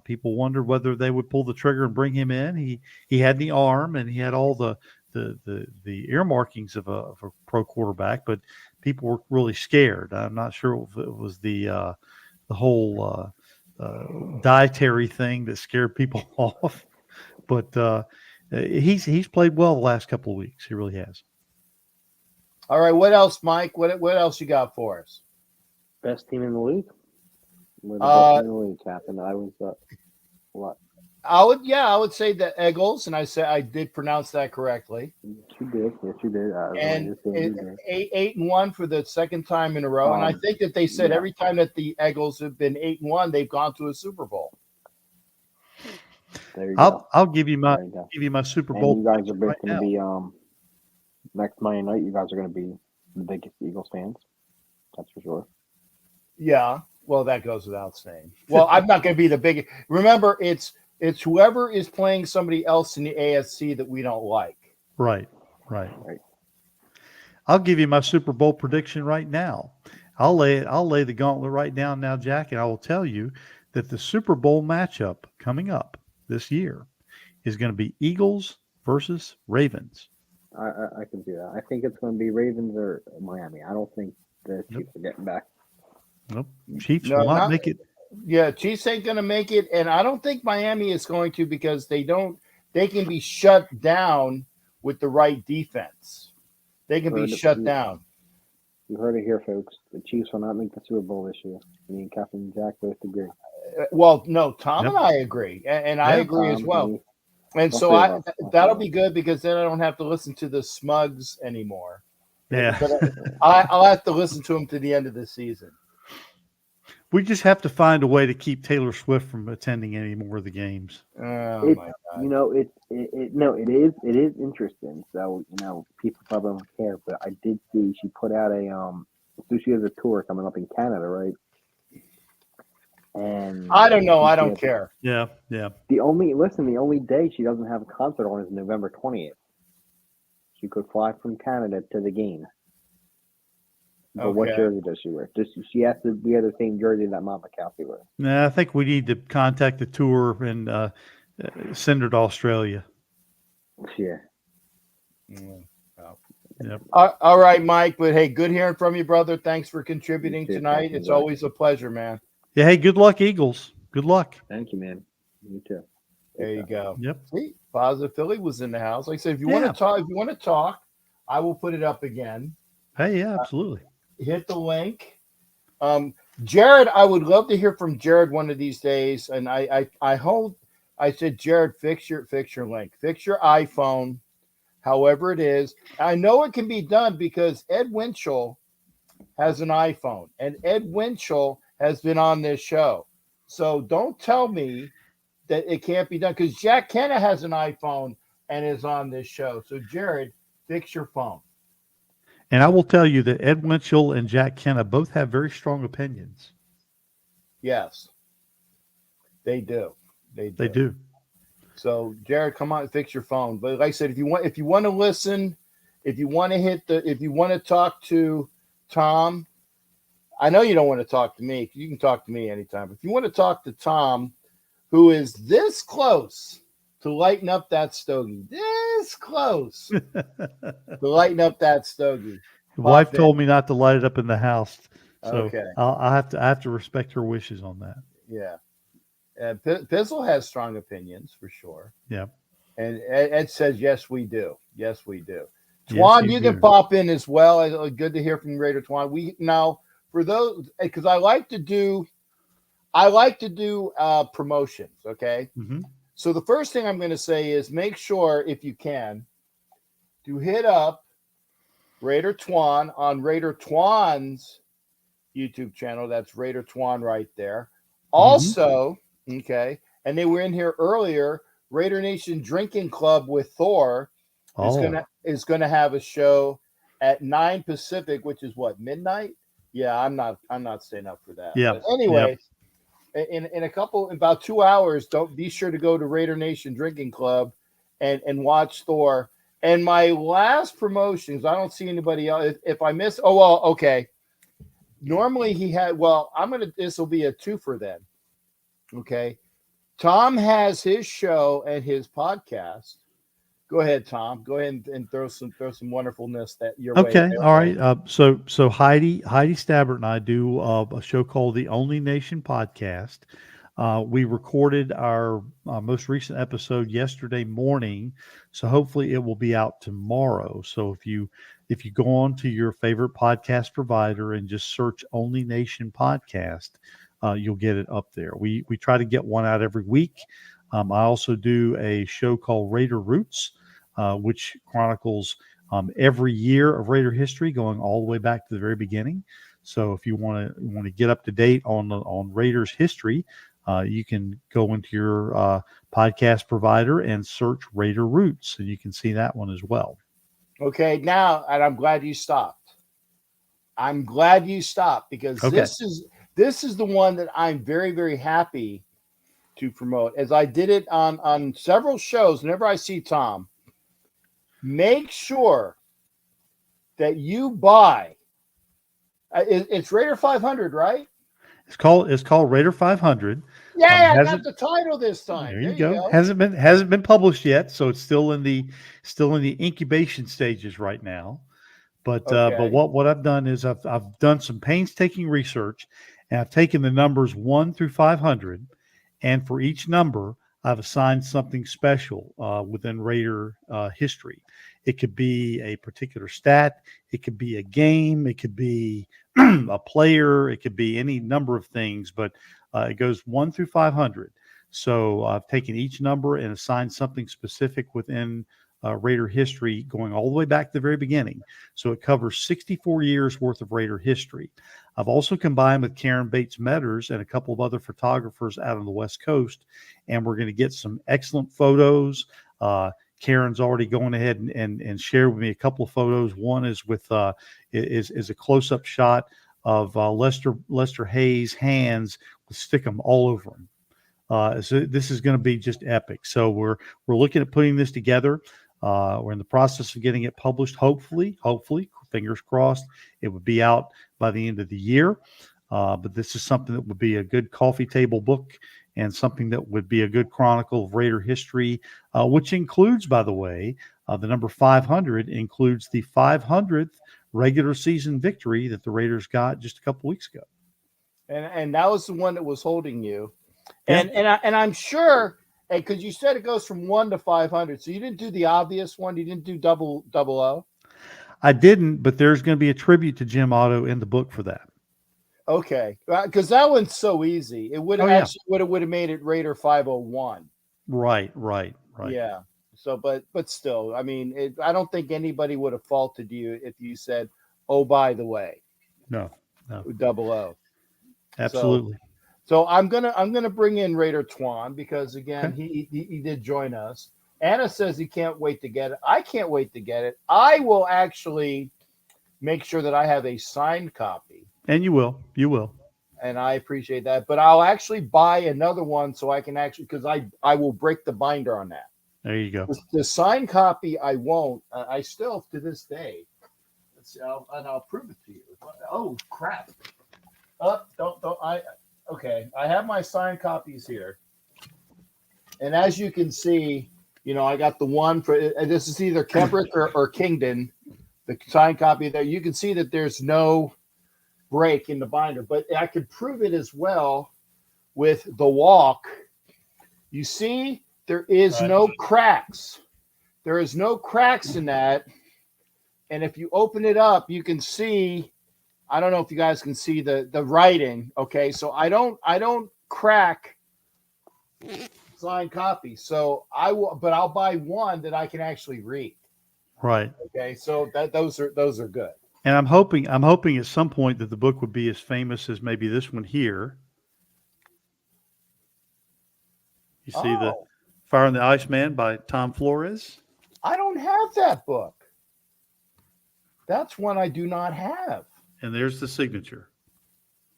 People wondered whether they would pull the trigger and bring him in. He had the arm and he had all the earmarkings of a pro quarterback, but people were really scared. I'm not sure if it was the whole dietary thing that scared people off, but he's played well the last couple of weeks. He really has. All right. What else, Mike? What else you got for us? Best team in the league. We're the best team in the league, Captain. I was what? I would say the Eagles, and I did pronounce that correctly. You did. Yes, you did. And 8-1 for the second time in a row. And I think that they said every time that the Eagles have been 8-1, they've gone to a Super Bowl. There you go. I'll give you my Super Bowl. And you guys are both going to be next Monday night. You guys are going to be the biggest Eagles fans. That's for sure. Yeah. Well, that goes without saying. Well, I'm not going to be the biggest. Remember, it's whoever is playing somebody else in the AFC that we don't like. Right. I'll give you my Super Bowl prediction right now. I'll lay the gauntlet right down now, Jack, and I will tell you that the Super Bowl matchup coming up this year is going to be Eagles versus Ravens. I can do that. I think it's going to be Ravens or Miami. I don't think the Chiefs are getting back. Nope. Chiefs will not make it. Yeah, Chiefs ain't going to make it, and I don't think Miami is going to because they can be shut down with the right defense. They can be shut down. You heard it here, folks. The Chiefs will not make the Super Bowl this year. Me and Captain Jack both agree. Well, no, Tom and I agree, and I agree as well. And so that'll be good because then I don't have to listen to the Smugs anymore. Yeah, but I'll have to listen to them to the end of the season. We just have to find a way to keep Taylor Swift from attending any more of the games. Oh my God! It is interesting. So people probably don't care, but I did see she put out so she has a tour coming up in Canada, right? And I don't know. I don't care. Yeah. The only day she doesn't have a concert on is November 20th. She could fly from Canada to the game. But what jersey does she wear? She has to wear the same jersey that Mama Kelsey wears. Nah, I think we need to contact the tour and send her to Australia. Yeah. Yep. All right, Mike. But hey, good hearing from you, brother. Thanks for contributing tonight. It's always a pleasure, man. Yeah. Hey, good luck, Eagles. Good luck. Thank you, man. You too. There you go. Yep. See, Positive Philly was in the house. Like I said, if you want to talk, I will put it up again. Hey, yeah, absolutely. Hit the link. Jared, I would love to hear from Jared one of these days. And I said, Jared, fix your link. Fix your iPhone, however it is. I know it can be done because Ed Winchell has an iPhone. And Ed Winchell has been on this show. So don't tell me that it can't be done because Jack Kenna has an iPhone and is on this show. So, Jared, fix your phone. And I will tell you that Ed Winchell and Jack Kenna both have very strong opinions. Yes, they do. They do. So, Jared, come on and fix your phone. But like I said, if you want to listen, if you want to talk to Tom, I know you don't want to talk to me. You can talk to me anytime. If you want to talk to Tom, who is this close to lighten up that stogie, this close to lighten up that stogie. The wife told me not to light it up in the house, so okay. I have to respect her wishes on that. Yeah, Pizzle has strong opinions for sure. Yeah, and Ed says yes, we do. Yes, we do. Twan, yes, you can pop in as well. Good to hear from Raider Twan. We now for those because I like to do promotions. Okay. Mm-hmm. So the first thing I'm going to say is make sure, if you can, to hit up Raider Twan on Raider Twan's YouTube channel. That's Raider Twan right there. Also, okay, and they were in here earlier. Raider Nation Drinking Club with Thor is gonna have a show at 9 Pacific, which is what, midnight? Yeah, I'm not staying up for that. Yeah. But anyway, in about 2 hours, don't be sure to go to Raider Nation Drinking Club and watch Thor. And my last promotions, I don't see anybody else. If I miss, oh well, okay. Normally he had. Well, this will be a twofer then. Okay, Tom has his show and his podcast. Go ahead, Tom. Go ahead and throw some wonderfulness that your way. Okay, all right. So Heidi Stabbert and I do a show called the Only Nation Podcast. We recorded our most recent episode yesterday morning, so hopefully it will be out tomorrow. So if you go on to your favorite podcast provider and just search Only Nation Podcast, you'll get it up there. We try to get one out every week. I also do a show called Raider Roots, which chronicles every year of Raider history, going all the way back to the very beginning. So if you want to get up to date on Raiders history, you can go into your podcast provider and search Raider Roots, and you can see that one as well. Okay, now, and I'm glad you stopped. I'm glad you stopped because this is the one that I'm very, very happy to promote, as I did it on several shows. Whenever I see Tom, make sure that you buy. It's Raider 500, right? It's called Raider 500. Yeah, I got the title this time. There you go. Hasn't been published yet, so it's still in the incubation stages right now. But what I've done is I've done some painstaking research, and I've taken the numbers 1 through 500, and for each number I've assigned something special within Raider history. It could be a particular stat, it could be a game, it could be a player, it could be any number of things, but it goes 1 through 500. So I've taken each number and assigned something specific within Raider history, going all the way back to the very beginning. So it covers 64 years worth of Raider history. I've also combined with Karen Bates-Metters and a couple of other photographers out on the West Coast, and we're going to get some excellent photos. Karen's already going ahead and shared with me a couple of photos. One is with is a close-up shot of Lester Hayes' hands with Stickum all over him. So this is going to be just epic. So we're looking at putting this together. We're in the process of getting it published. Hopefully, fingers crossed, it would be out by the end of the year. But this is something that would be a good coffee table book and something that would be a good chronicle of Raider history, which includes, by the way, the number 500 includes the 500th regular season victory that the Raiders got just a couple weeks ago. And that was the one that was holding you. Yeah. And I'm sure, because you said it goes from 1 to 500, so you didn't do the obvious one. You didn't do double O. I didn't, but there's going to be a tribute to Jim Otto in the book for that. Okay, because that one's so easy. It would have would have made it Raider 501. Right. Yeah. So, but still, I mean, I don't think anybody would have faulted you if you said, "Oh, by the way." No. Double O. Absolutely. So I'm gonna bring in Raider Twan because again he did join us. Anna says he can't wait to get it. I can't wait to get it. I will actually make sure that I have a signed copy. And you will. And I appreciate that. But I'll actually buy another one so I can actually, because I will break the binder on that. There you go. The signed copy I won't. I still to this day. Let's see, I'll prove it to you. Oh crap! Don't I? Okay, I have my signed copies here, and as you can see, I got the one for this is either Kemprick or Kingdon, the signed copy there. You can see that there's no break in the binder, but I could prove it as well with the walk. You see, there is no cracks. There is no cracks in that, and if you open it up, you can see. I don't know if you guys can see the writing. Okay, so I don't crack signed copy. So I'll buy one that I can actually read. Right. Okay, so those are good. And I'm hoping at some point that the book would be as famous as maybe this one here. You see the Oh, Fire and the Iceman by Tom Flores? I don't have that book. That's one I do not have. And there's the signature.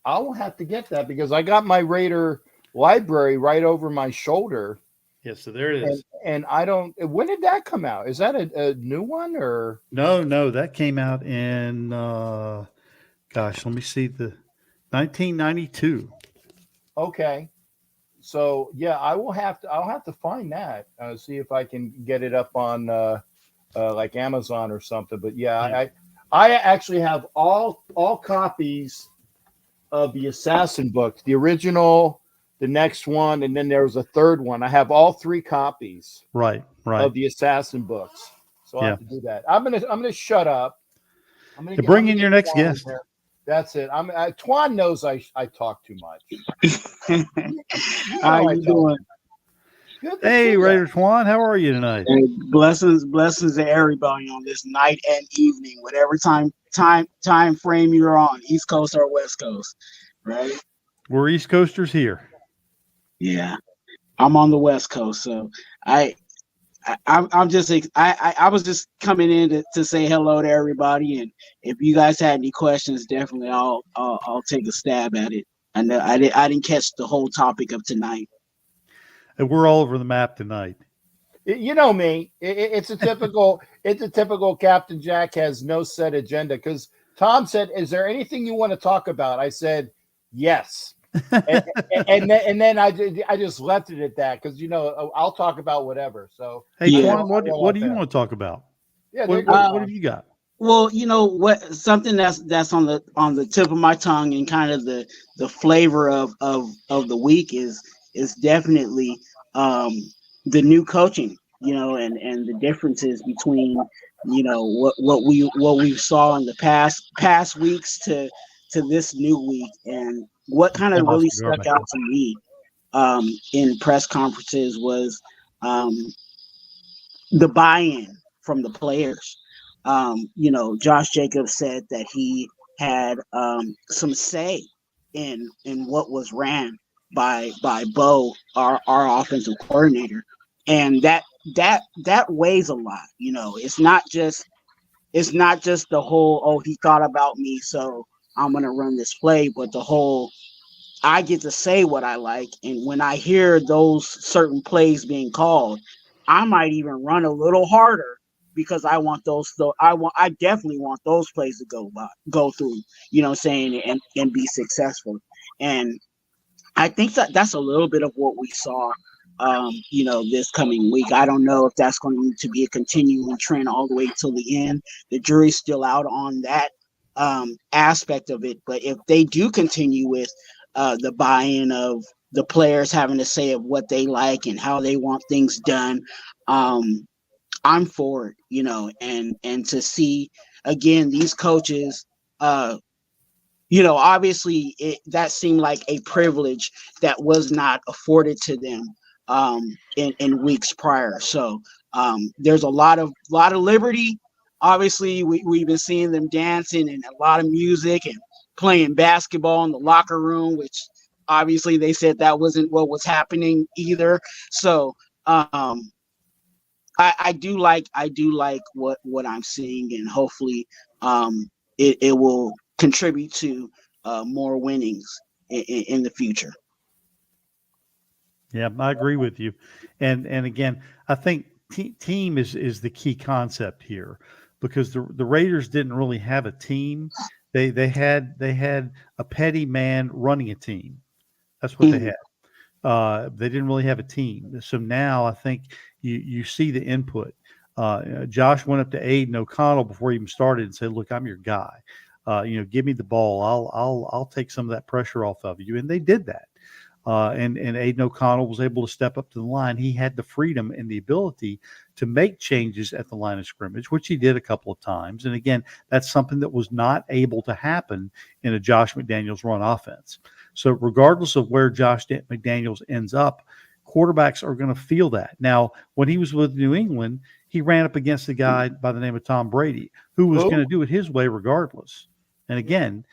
I will have to get that because I got my Raider library right over my shoulder. Yeah, so there it is. And I don't. When did that come out? Is that a new one or? No, that came out in, let me see, the 1992. Okay. So yeah, I'll have to find that. See if I can get it up on like Amazon or something. But yeah, Yeah. I actually have all copies of the Assassin books, the original, the next one, and then there was a third one. I have all 3 copies Right. of the Assassin books. So I Yeah. have to do that. I'm gonna shut up. I'm gonna Bring in get your next Twan in guest. here. That's it. Twan knows I talk too much. You How know I you talk doing? Good to Hey, see ya. Raider Twan, how are you tonight? And blessings to everybody on this night and evening, whatever time frame you're on, East Coast or West Coast, right? We're East Coasters here. Yeah, I'm on the West Coast, so I'm just I was just coming in to say hello to everybody, and if you guys had any questions, definitely I'll take a stab at it. I know I didn't catch the whole topic of tonight. And we're all over the map tonight. You know me. It's a typical Captain Jack has no set agenda. Because Tom said, "Is there anything you want to talk about?" I said, "Yes," and then I just left it at that because I'll talk about whatever. So Hey, Yeah. Twan, what do you want to talk about? Yeah, What have you got? Well, you know what? Something that's on the tip of my tongue and kind of the flavor of the week is definitely the new coaching. You know, and the differences between what we saw in the past weeks to this new week, and what kind of really stuck out to me in press conferences was the buy-in from the players. Josh Jacobs said that he had some say in what was ran by Bo, our offensive coordinator, and that weighs a lot. It's not just the whole, he thought about me, so I'm gonna run this play, but the whole, I get to say what I like, and when I hear those certain plays being called, I might even run a little harder because I want those. So I definitely want those plays to go through. You know what I'm saying, and be successful. And I think that's a little bit of what we saw. This coming week. I don't know if that's going to be a continuing trend all the way till the end. The jury's still out on that aspect of it. But if they do continue with the buy-in of the players having to say of what they like and how they want things done, I'm for it, and to see again these coaches, obviously that seemed like a privilege that was not afforded to them in weeks prior. So there's a lot of liberty. Obviously, we've been seeing them dancing and a lot of music and playing basketball in the locker room, which obviously they said that wasn't what was happening either. So I do like what I'm seeing, and hopefully it will contribute to more winnings in the future. Yeah, I agree with you. And again, I think team is the key concept here, because the Raiders didn't really have a team. They had a petty man running a team. That's what they had. They didn't really have a team. So now I think you see the input. Josh went up to Aiden O'Connell before he even started and said, "Look, I'm your guy. Give me the ball. I'll take some of that pressure off of you." And they did that. And Aiden O'Connell was able to step up to the line. He had the freedom and the ability to make changes at the line of scrimmage, which he did a couple of times. And again, that's something that was not able to happen in a Josh McDaniels run offense. So regardless of where Josh McDaniels ends up, quarterbacks are going to feel that. Now, when he was with New England, he ran up against a guy by the name of Tom Brady, who was going to do it his way regardless. And again,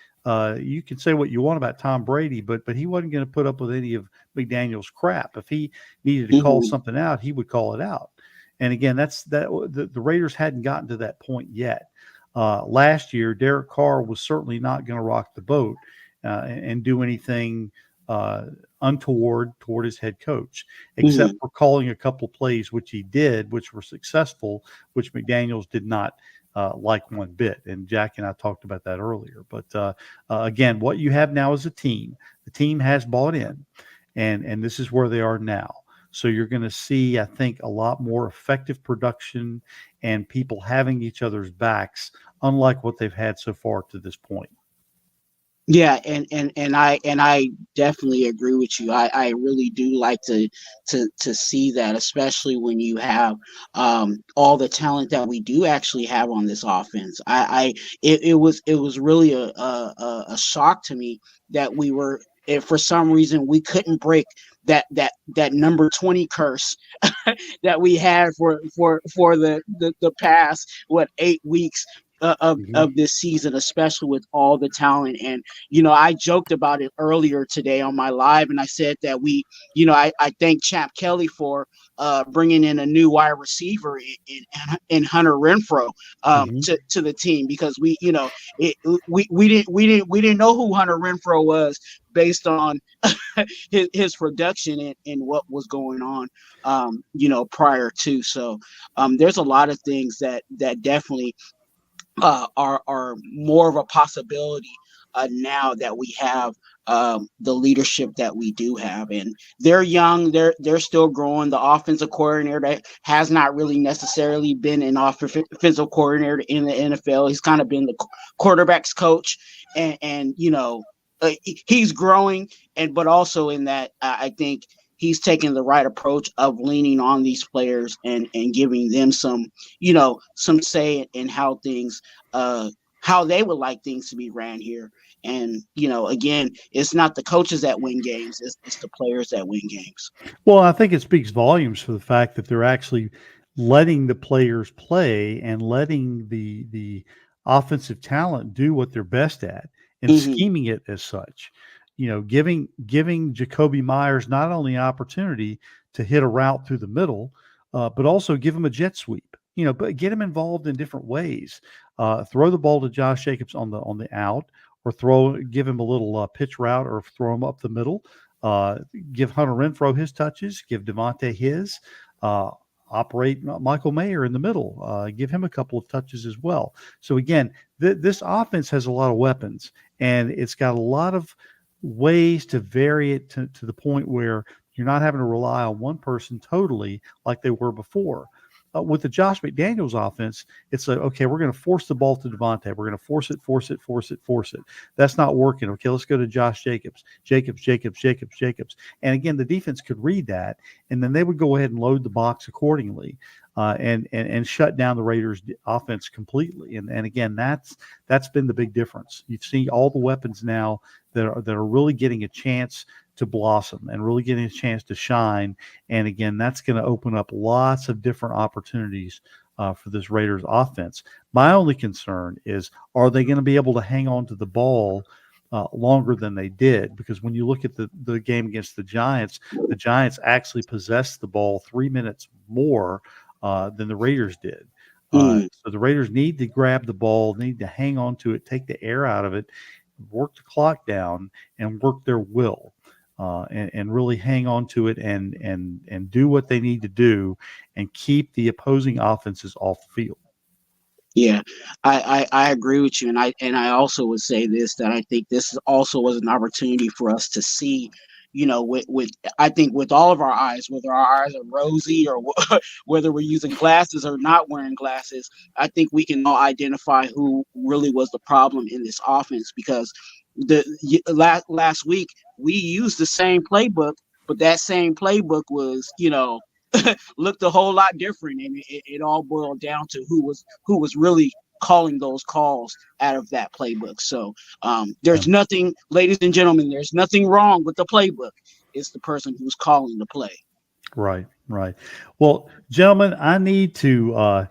You can say what you want about Tom Brady, but he wasn't going to put up with any of McDaniel's crap. If he needed to call something out, he would call it out. And again, the Raiders hadn't gotten to that point yet. Last year, Derek Carr was certainly not going to rock the boat and do anything untoward toward his head coach, except for calling a couple plays, which he did, which were successful, which McDaniels did not like one bit. And Jack and I talked about that earlier. But again, what you have now is a team. The team has bought in, and this is where they are now. So you're going to see, I think, a lot more effective production and people having each other's backs, unlike what they've had so far to this point. Yeah, and I definitely agree with you. I really do like to see that, especially when you have all the talent that we do actually have on this offense. It was really a shock to me that we were, if for some reason we couldn't break that number 20 curse that we had for the past 8 weeks of this season, especially with all the talent. And I joked about it earlier today on my live, and I said that I thank Champ Kelly for bringing in a new wide receiver in Hunter Renfrow to the team, because we didn't know who Hunter Renfrow was based on his production and what was going on prior to. So there's a lot of things that definitely are more of a possibility now that we have the leadership that we do have. And they're young, they're still growing. The offensive coordinator that has not really necessarily been an offensive coordinator in the NFL. He's kind of been the quarterback's coach, and he's growing, but also in that I think he's taking the right approach of leaning on these players and giving them some say in how things, how they would like things to be ran here. And, again, it's not the coaches that win games, it's the players that win games. Well, I think it speaks volumes for the fact that they're actually letting the players play and letting the offensive talent do what they're best at and scheming it as such. Giving Jacoby Myers not only an opportunity to hit a route through the middle, but also give him a jet sweep. But get him involved in different ways. Throw the ball to Josh Jacobs on the out, or give him a little pitch route, or throw him up the middle. Give Hunter Renfrow his touches. Give Devontae his. Operate Michael Mayer in the middle. Give him a couple of touches as well. So again, this offense has a lot of weapons, and it's got a lot of ways to vary it to the point where you're not having to rely on one person totally like they were before. With the Josh McDaniels offense, it's like, okay, we're going to force the ball to Devontae. We're going to force it. That's not working. Okay, let's go to Josh Jacobs. And again, the defense could read that, and then they would go ahead and load the box accordingly, and shut down the Raiders' offense completely. And again, that's been the big difference. You've seen all the weapons now that are really getting a chance to blossom and really getting a chance to shine. And again, that's going to open up lots of different opportunities for this Raiders offense. My only concern is, are they going to be able to hang on to the ball longer than they did? Because when you look at the game against the Giants actually possessed the ball 3 minutes more than the Raiders did. So the Raiders need to grab the ball, need to hang on to it, take the air out of it, work the clock down, and work their will. And really hang on to it and do what they need to do and keep the opposing offenses off the field. Yeah, I agree with you, and I also would say this, that I think this also was an opportunity for us to see, with I think with all of our eyes, whether our eyes are rosy or whether we're using glasses or not wearing glasses, I think we can all identify who really was the problem in this offense, because last week we used the same playbook, but that same playbook was, looked a whole lot different, and it all boiled down to who was really calling those calls out of that playbook. So there's nothing, ladies and gentlemen, there's nothing wrong with the playbook. It's the person who's calling the play. Right. Well, gentlemen, I need to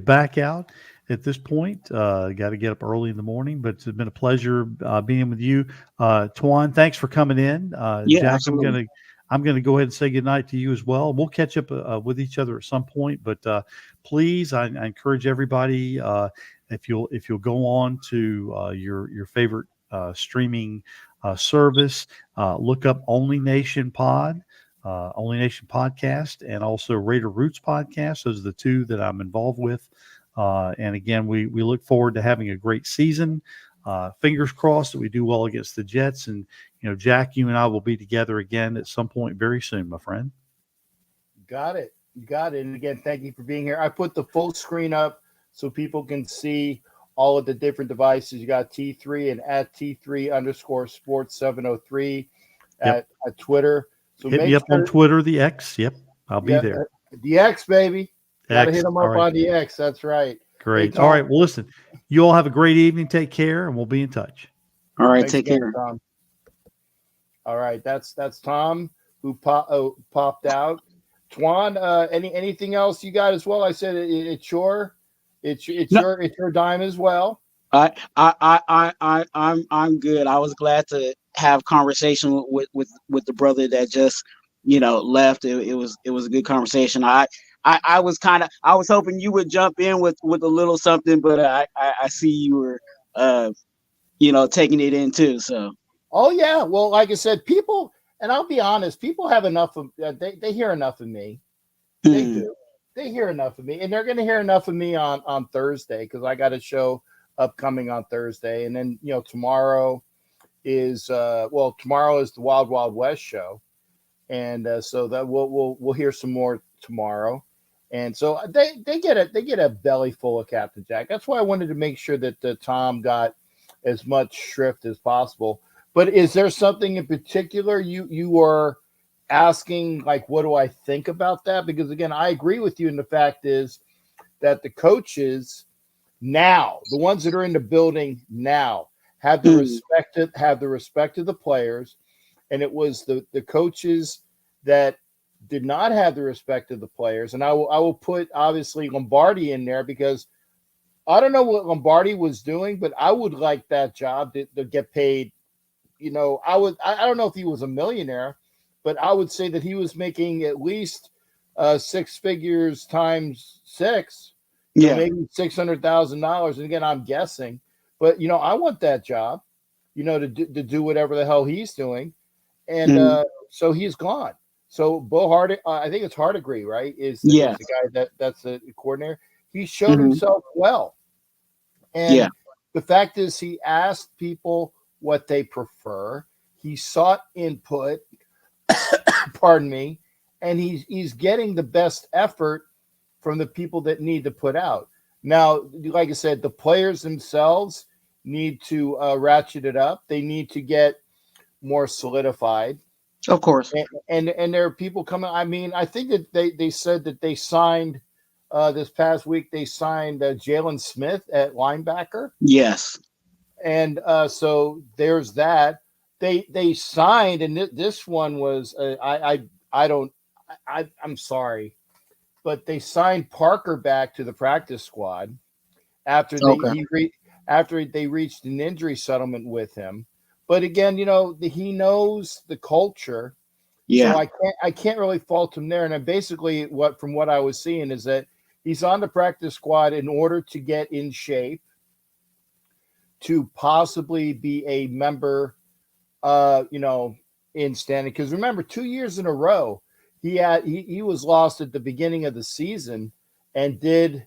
back out. at this point. Got to get up early in the morning, but it's been a pleasure being with you. Twan, thanks for coming in. Yeah, Jack, absolutely. I'm gonna go ahead and say goodnight to you as well. We'll catch up with each other at some point, but please, I encourage everybody if you'll go on to your favorite streaming service, look up Only Nation Pod. Only Nation podcast and also Raider Roots podcast. Those are the two that I'm involved with. And again, we look forward to having a great season. Fingers crossed that we do well against the Jets. And, Jack, you and I will be together again at some point very soon, my friend. Got it. You got it. And again, thank you for being here. I put the full screen up so people can see all of the different devices. You got T3 and at T3_sports703 at Twitter. So Hit me up on Twitter, the X. Yep, I'll be there. The X, baby. Got to hit them up right. on the X. That's right. Great. Hey, all right. Well, listen, you all have a great evening. Take care, and we'll be in touch. All right. Thanks Take again, care. Tom. All right. That's Tom who popped out. Twan, anything else you got as well? I said it's your dime as well. I'm good. I was glad to have conversation with the brother that just left. It was a good conversation. I was hoping you would jump in with a little something, but I see you were taking it in too. So oh yeah, well, like I said, people, and I'll be honest, people have enough of they hear enough of me. They do. They hear enough of me, and they're going to hear enough of me on Thursday because I got a show upcoming on Thursday, and then tomorrow is the Wild Wild West show, and so that we'll hear some more tomorrow, and so they get a belly full of Captain Jack. That's why I wanted to make sure that Tom got as much shrift as possible. But is there something in particular you are asking, like, what do I think about that? Because again, I agree with you, and the fact is that the coaches now, the ones that are in the building now, have the respect of the players, and it was the coaches that did not have the respect of the players. And I will put obviously Lombardi in there because I don't know what Lombardi was doing, but I would like that job to get paid. I don't know if he was a millionaire, but I would say that he was making at least 6 figures times 6. Maybe $600,000. And again, I'm guessing, but I want that job, to do whatever the hell he's doing. And so he's gone. So Bo Hard, I think it's Hardigree, right? Is the guy that's the coordinator. He showed himself well. And the fact is he asked people what they prefer. He sought input, pardon me, and he's getting the best effort from the people that need to put out. Now, like I said, the players themselves need to ratchet it up. They need to get more solidified. Of course. And there are people coming. I mean, I think that they said that they signed this past week, they signed Jalen Smith at linebacker. Yes. And so there's that. They signed, and this one was I'm sorry, but they signed Parker back to the practice squad after they reached an injury settlement with him. But again, he knows the culture. Yeah. So I can't really fault him there. And basically from what I was seeing is that he's on the practice squad in order to get in shape to possibly be a member, in standing. Because remember, 2 years in a row, he was lost at the beginning of the season and did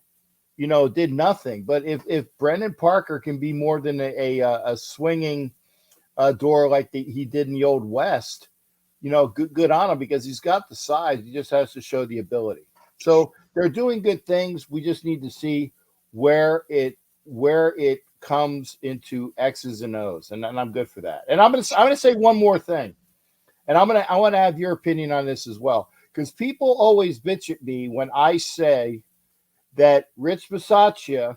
nothing. But if Brendan Parker can be more than a swinging door like he did in the Old West, good on him because he's got the size. He just has to show the ability. So they're doing good things. We just need to see where it comes into X's and O's, and I'm good for that. And I'm gonna say one more thing, and I want to have your opinion on this as well, because people always bitch at me when I say that Rich Bisaccia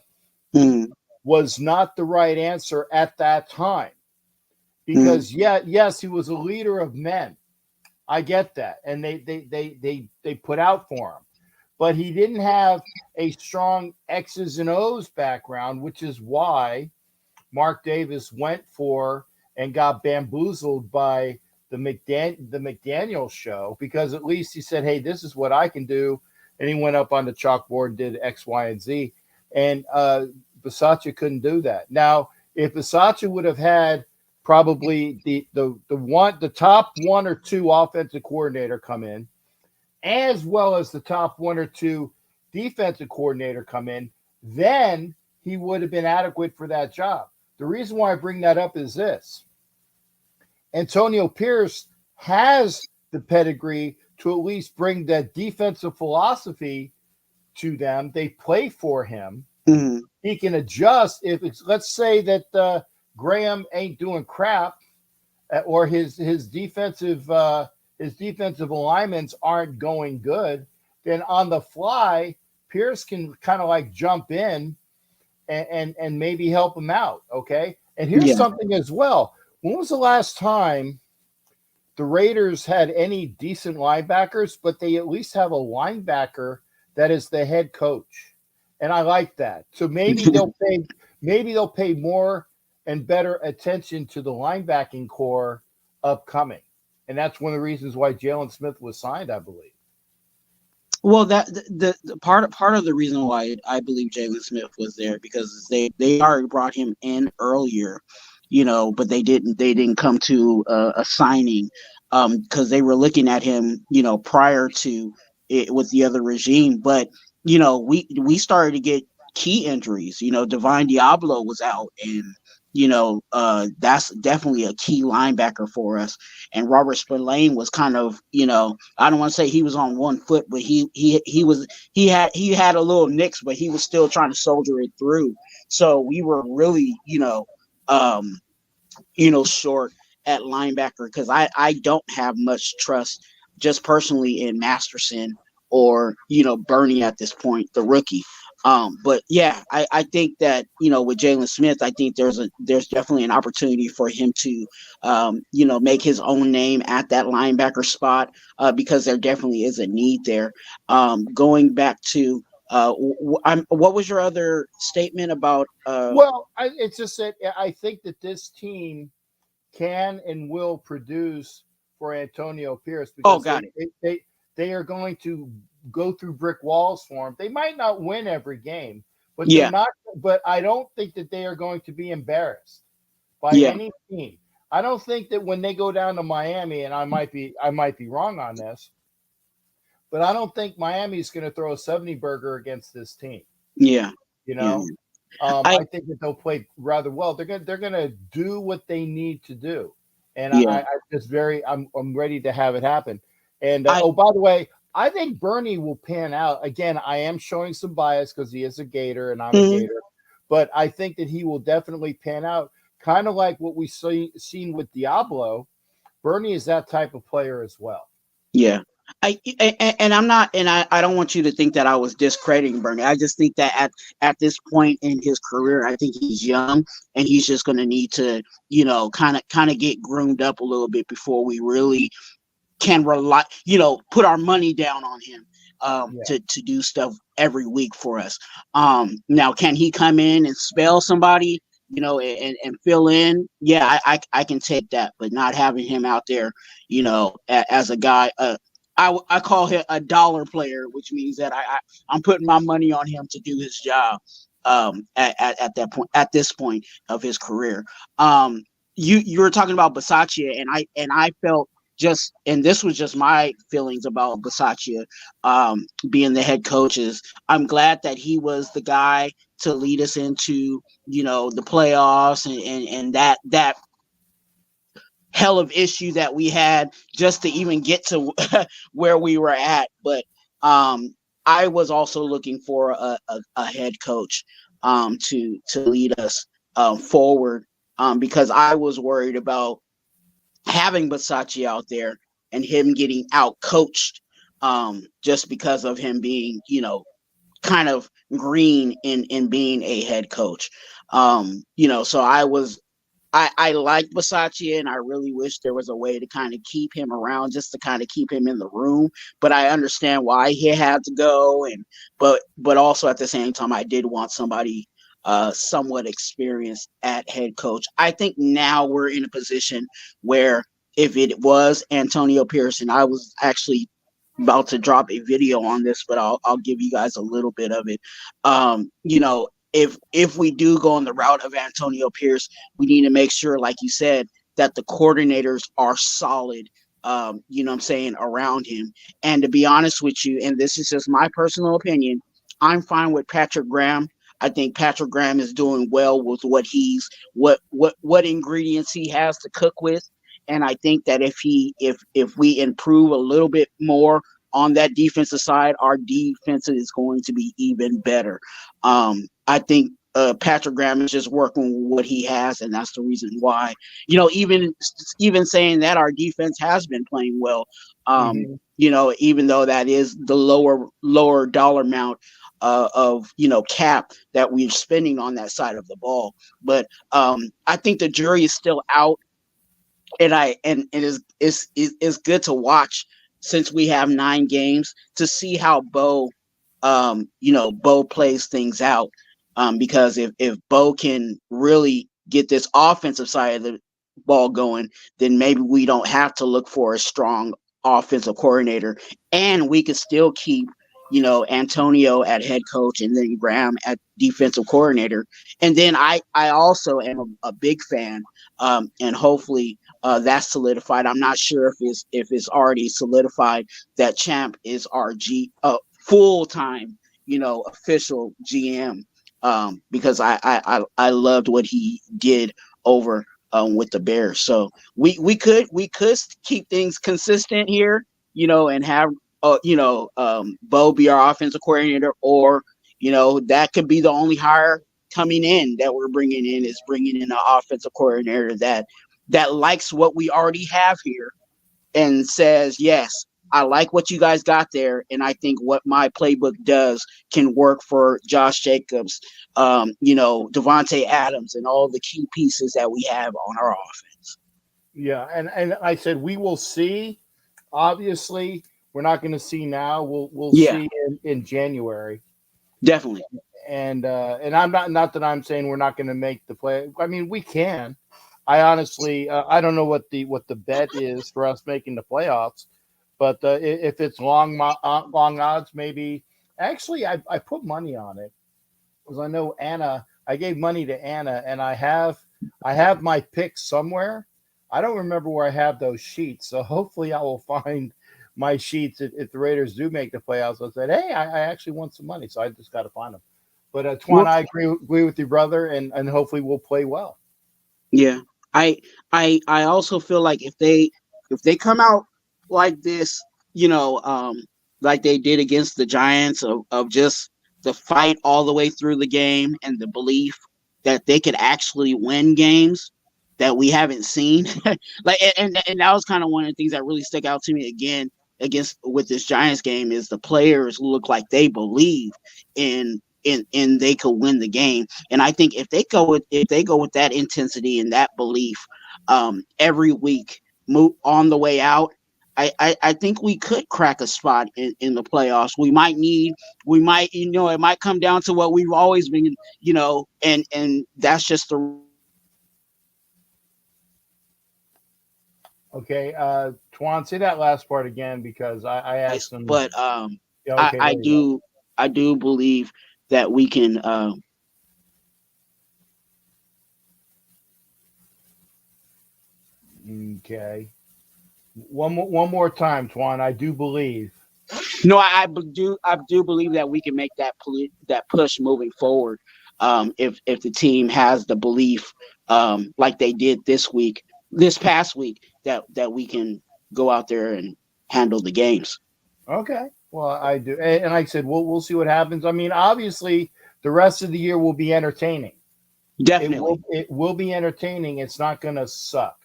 was not the right answer at that time, because yes, he was a leader of men. I get that, and they put out for him. but he didn't have a strong X's and O's background, which is why Mark Davis went for and got bamboozled by the McDaniel show, because at least he said, hey, this is what I can do. And he went up on the chalkboard and did X, Y, and Z. And Bisaccia couldn't do that. Now, if Bisaccia would have had probably the top one or two offensive coordinator come in, as well as the top one or two defensive coordinator come in, then he would have been adequate for that job. The reason why I bring that up is this. Antonio Pierce has the pedigree to at least bring that defensive philosophy to them. They play for him. Mm-hmm. He can adjust. If it's, let's say that Graham ain't doing crap, or his defensive alignments aren't going good, then on the fly, Pierce can kind of like jump in and maybe help him out. Okay. And here's something as well. When was the last time the Raiders had any decent linebackers, but they at least have a linebacker that is the head coach? And I like that. So maybe they'll pay more and better attention to the linebacking core upcoming. And that's one of the reasons why Jalen Smith was signed, I believe. Well, that the part of the reason why I believe Jalen Smith was there, because they already brought him in earlier, but they didn't come to a signing, because they were looking at him, prior to it with the other regime. But we started to get key injuries. Divine Diablo was out, and that's definitely a key linebacker for us. And Robert Spillane was kind of, I don't want to say he was on one foot, but he had a little nicks, but he was still trying to soldier it through. So we were really, short at linebacker, because I don't have much trust just personally in Masterson or, Bernie at this point, the rookie. But yeah, I think that, with Jalen Smith, I think there's definitely an opportunity for him to, make his own name at that linebacker spot, because there definitely is a need there. Going back to, what was your other statement about? It's just that I think that this team can and will produce for Antonio Pierce, because they are going to go through brick walls for him. They might not win every game, but they're not. But I don't think that they are going to be embarrassed by any team. I don't think that when they go down to Miami, and I might be wrong on this, but I don't think Miami's going to throw a 70 burger against this team. Yeah, I think that they'll play rather well. They're gonna do what they need to do, and I'm ready to have it happen. And by the way, I think Bernie will pan out. Again, I am showing some bias because he is a Gator and I'm a Gator, but I think that he will definitely pan out, kind of like what we seen with Diablo. Bernie is that type of player as well. Yeah. I'm not, and I don't want you to think that I was discrediting Bernie. I just think that at this point in his career, I think he's young and he's just going to need to, kind of get groomed up a little bit before we really can rely, put our money down on him to do stuff every week for us. Now, can he come in and spell somebody, and fill in? Yeah, I can take that, but not having him out there, as a guy, I call him a dollar player, which means that I'm putting my money on him to do his job at this point of his career. You were talking about Bisaccia, and I felt and this was just my feelings about Bisaccia being the head coach, is I'm glad that he was the guy to lead us into, the playoffs and that hell of issue that we had just to even get to where we were at. But I was also looking for a head coach to lead us forward, because I was worried about having Bisaccia out there and him getting out coached, just because of him being, kind of green in being a head coach. So I like Basaccia, and I really wish there was a way to kind of keep him around, just to kind of keep him in the room. But I understand why he had to go, and but also at the same time, I did want somebody somewhat experienced at head coach. I think now we're in a position where if it was Antonio Pierce, and I was actually about to drop a video on this, but I'll give you guys a little bit of it. You know, if we do go on the route of Antonio Pierce, we need to make sure, like you said, that the coordinators are solid. You know what I'm saying, around him. And to be honest with you, and this is just my personal opinion, I'm fine with Patrick Graham. I think Patrick Graham is doing well with what ingredients he has to cook with. And I think that if we improve a little bit more on that defensive side, our defense is going to be even better. I think Patrick Graham is just working with what he has, and that's the reason why. You know, even saying that, our defense has been playing well. You know, even though that is the lower dollar amount of cap that we're spending on that side of the ball. But I think the jury is still out, and it's good to watch, since we have 9 games, to see how Bo plays things out. Because if Bo can really get this offensive side of the ball going, then maybe we don't have to look for a strong offensive coordinator, and we could still keep Antonio at head coach, and then Graham at defensive coordinator. And then I also am a big fan, and hopefully that's solidified. I'm not sure if it's already solidified that Champ is our full time official GM, because I loved what he did over with the Bears. So we could keep things consistent here, and have Bo be our offensive coordinator, or that could be the only hire coming in that we're bringing in, is bringing in an offensive coordinator that likes what we already have here and says, yes, I like what you guys got there, and I think what my playbook does can work for Josh Jacobs, Devontae Adams, and all the key pieces that we have on our offense. Yeah, and I said we will see. Obviously, we're not going to see now. We'll see in January. Definitely. And I'm not that I'm saying we're not going to make the play. I mean, we can. I honestly I don't know what the bet is for us making the playoffs, but if it's long odds, maybe. Actually, I put money on it because I know Anna. I gave money to Anna, and I have my picks somewhere. I don't remember where I have those sheets, so hopefully I will find my sheets if the Raiders do make the playoffs. I said, hey, I actually want some money, so I just got to find them. But Twan, I agree with you, brother, and hopefully we'll play well. Yeah, I also feel like if they come out like this, like they did against the Giants, of just the fight all the way through the game, and the belief that they could actually win games that we haven't seen, like, and that was kind of one of the things that really stuck out to me again with this Giants game, is the players look like they believe in they could win the game. And I think if they go with that intensity and that belief every week, move on the way out, I think we could crack a spot in the playoffs. We might it might come down to what we've always been, and that's just the. Okay, Twan, say that last part again, because I asked him. But yeah, okay, I do believe that we can. Okay. One more time, Twan. I do believe. No, I do believe that we can make that push moving forward. If the team has the belief, like they did this past week, that we can go out there and handle the games. Okay. Well, I do, and like I said, we'll see what happens. I mean, obviously, the rest of the year will be entertaining. Definitely, it will be entertaining. It's not going to suck,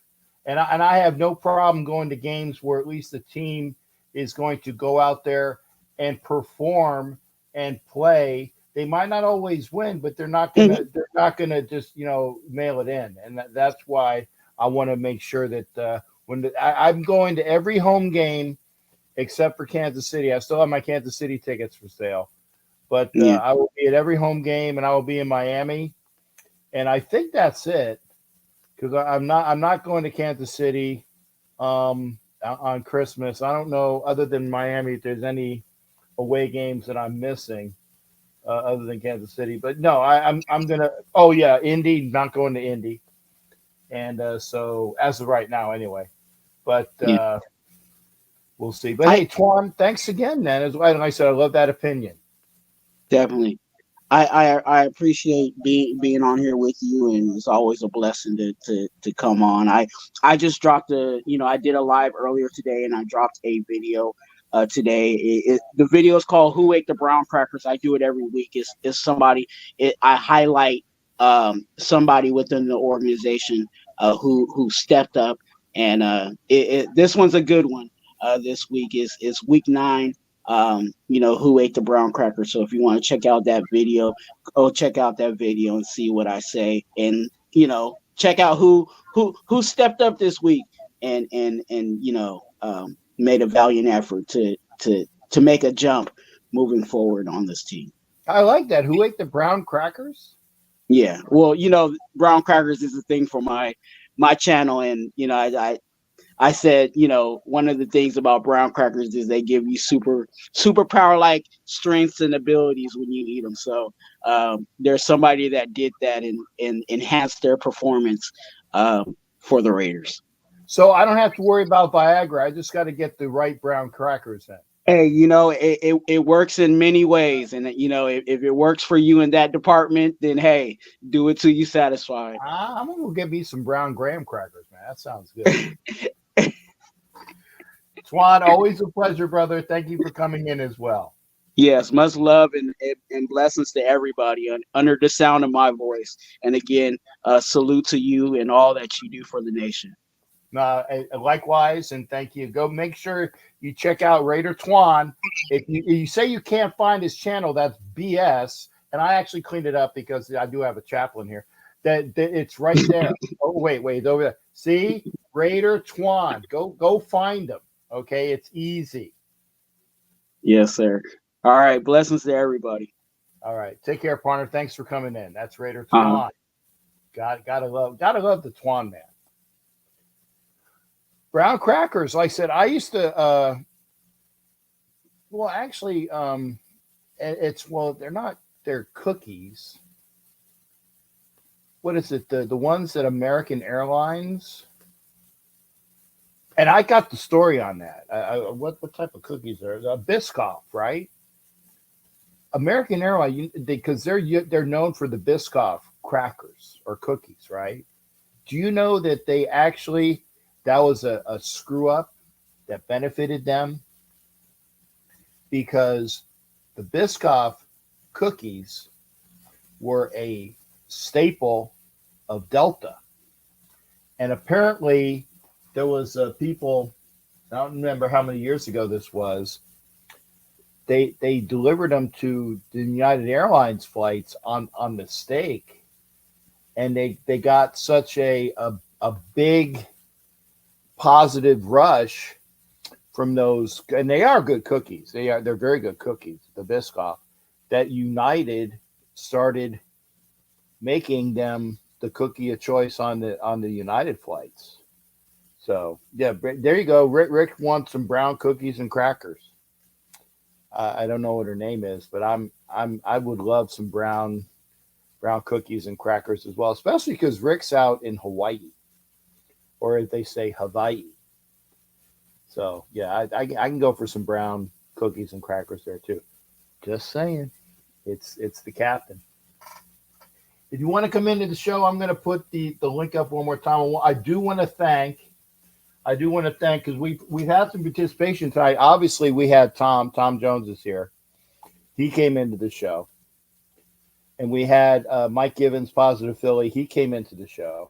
and I have no problem going to games where at least the team is going to go out there and perform and play. They might not always win, but they're not going not going to just mail it in, and that's why I want to make sure that I'm going to every home game except for Kansas City. I still have my Kansas City tickets for sale, but I will be at every home game, and I will be in Miami, and I think that's it because I'm not going to Kansas City on Christmas. I don't know other than Miami if there's any away games that I'm missing. Other than Kansas City, but no, I'm gonna. Oh yeah, Indy, not going to Indy, and so as of right now, anyway. But we'll see. But hey, Twan, thanks again, man. As like I said, I love that opinion. Definitely. I appreciate being on here with you, and it's always a blessing to come on. I just dropped I did a live earlier today, and I dropped a video today. The video is called "Who Ate the Brown Crackers." I do it every week. It's somebody. I highlight somebody within the organization who stepped up, and this one's a good one. This week is week 9. Who ate the brown cracker. So if you want to check out that video, go check out that video and see what I say, and check out who stepped up this week and made a valiant effort to make a jump moving forward on this team. I like that. Who ate the brown crackers? Yeah, well, brown crackers is a thing for my channel, and I said, one of the things about brown crackers is they give you superpower like strengths and abilities when you eat them. So there's somebody that did that and enhanced their performance for the Raiders. So I don't have to worry about Viagra. I just got to get the right brown crackers then. Hey, it works in many ways, and if it works for you in that department, then hey, do it till you satisfied. I'm gonna go get me some brown graham crackers, man. That sounds good. Twan, always a pleasure, brother. Thank you for coming in as well. Yes, much love and blessings to everybody under the sound of my voice. And again, salute to you and all that you do for the nation. Likewise, and thank you. Go make sure you check out Raider Twan. If you say you can't find his channel, that's BS. And I actually cleaned it up because I do have a chaplain here. That it's right there. Oh, wait, over there. See, Raider Twan. Go find him. Okay, it's easy. Yes, sir. All right, blessings to everybody. All right, take care, partner. Thanks for coming in. That's Raider Twan. Gotta love the Twan man. Brown crackers, like I said, I used to. They're cookies. What is it? The ones that American Airlines. And I got the story on that. What type of cookies are there? Biscoff, right? American Airlines, because they're known for the Biscoff crackers or cookies, right? Do you know that that was a screw up that benefited them? Because the Biscoff cookies were a staple of Delta, and apparently there was people, I don't remember how many years ago this was, they delivered them to the United Airlines flights on mistake, and they got such a big positive rush from those, and they are good cookies. They're very good cookies, the Biscoff, that United started making them the cookie of choice on the United flights. So yeah, there you go. Rick wants some brown cookies and crackers. I don't know what her name is, but I would love some brown cookies and crackers as well, especially because Rick's out in Hawaii, or as they say, Hawaii. So yeah, I can go for some brown cookies and crackers there too. Just saying, it's the captain. If you want to come into the show, I'm going to put the link up one more time. I do want to thank because we've had some participation tonight. Obviously, we had Tom Jones is here. He came into the show, and we had Mike Givens, Positive Philly. He came into the show,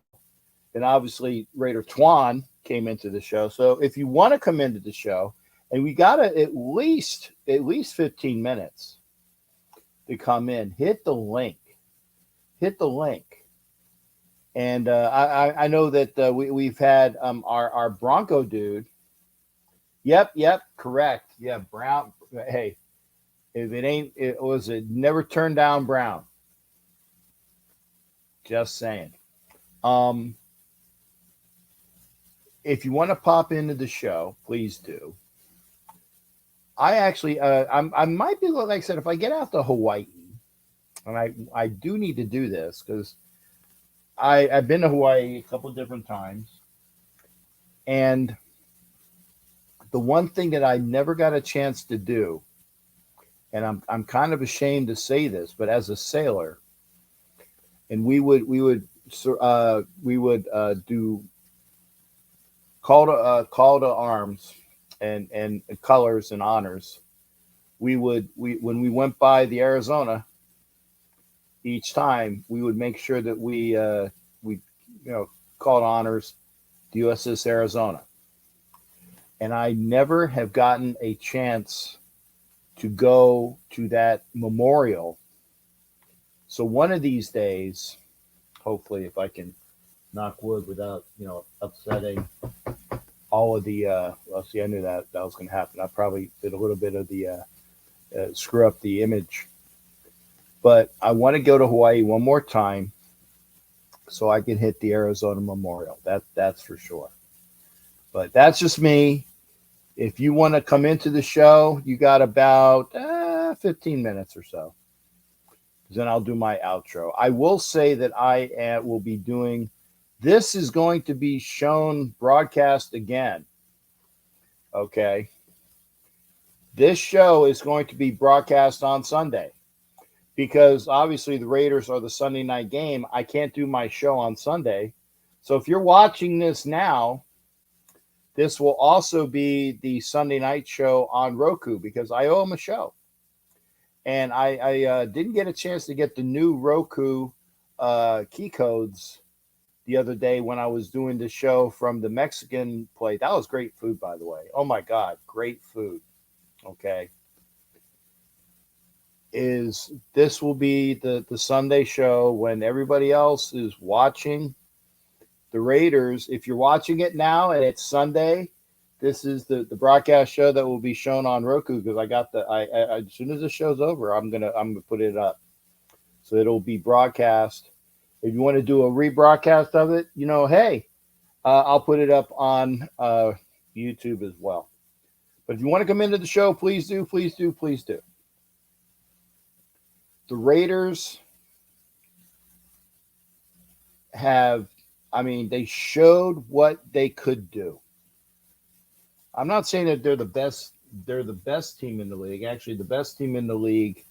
and obviously Raider Twan came into the show. So if you want to come into the show, and we got at least 15 minutes to come in, hit the link. hit the link. And I know that we've had our Bronco dude. Yep, correct. Yeah, Brown. Hey, if it ain't, it was it never turned down Brown. Just saying. Um, if you want to pop into the show, please do. I actually, I might be like I said, if I get out to Hawaii, and I do need to do this because I've been to Hawaii a couple different times, and the one thing that I never got a chance to do, and I'm kind of ashamed to say this, but as a sailor, and we would do call to arms and colors and honors. We when we went by the Arizona each time, we would make sure that we called honors the USS Arizona. And I never have gotten a chance to go to that memorial. So one of these days, hopefully, if I can knock wood without upsetting all of the well, see, I knew that was going to happen. I probably did a little bit of the screw up the image, but I want to go to Hawaii one more time so I can hit the Arizona Memorial. That's for sure. But that's just me. If you want to come into the show, you got about 15 minutes or so. Then I'll do my outro. I will say that I will be doing. This is going to be shown broadcast again. Okay. This show is going to be broadcast on Sunday because obviously the Raiders are the Sunday night game. I can't do my show on Sunday. So if you're watching this now, this will also be the Sunday night show on Roku because I owe them a show. And I didn't get a chance to get the new Roku key codes the other day when I was doing the show from the Mexican plate. That was great food, by the way. Oh, my God. Great food. Okay. This will be the Sunday show when everybody else is watching the Raiders. If you're watching it now and it's Sunday, this is the broadcast show that will be shown on Roku because I got as soon as the show's over, I'm gonna put it up, so it'll be broadcast. If you want to do a rebroadcast of it, hey, I'll put it up on YouTube as well. But if you want to come into the show, please do, please do, please do. The Raiders they showed what they could do. I'm not saying that they're the best. They're the best team in the league. Actually, the best team in the league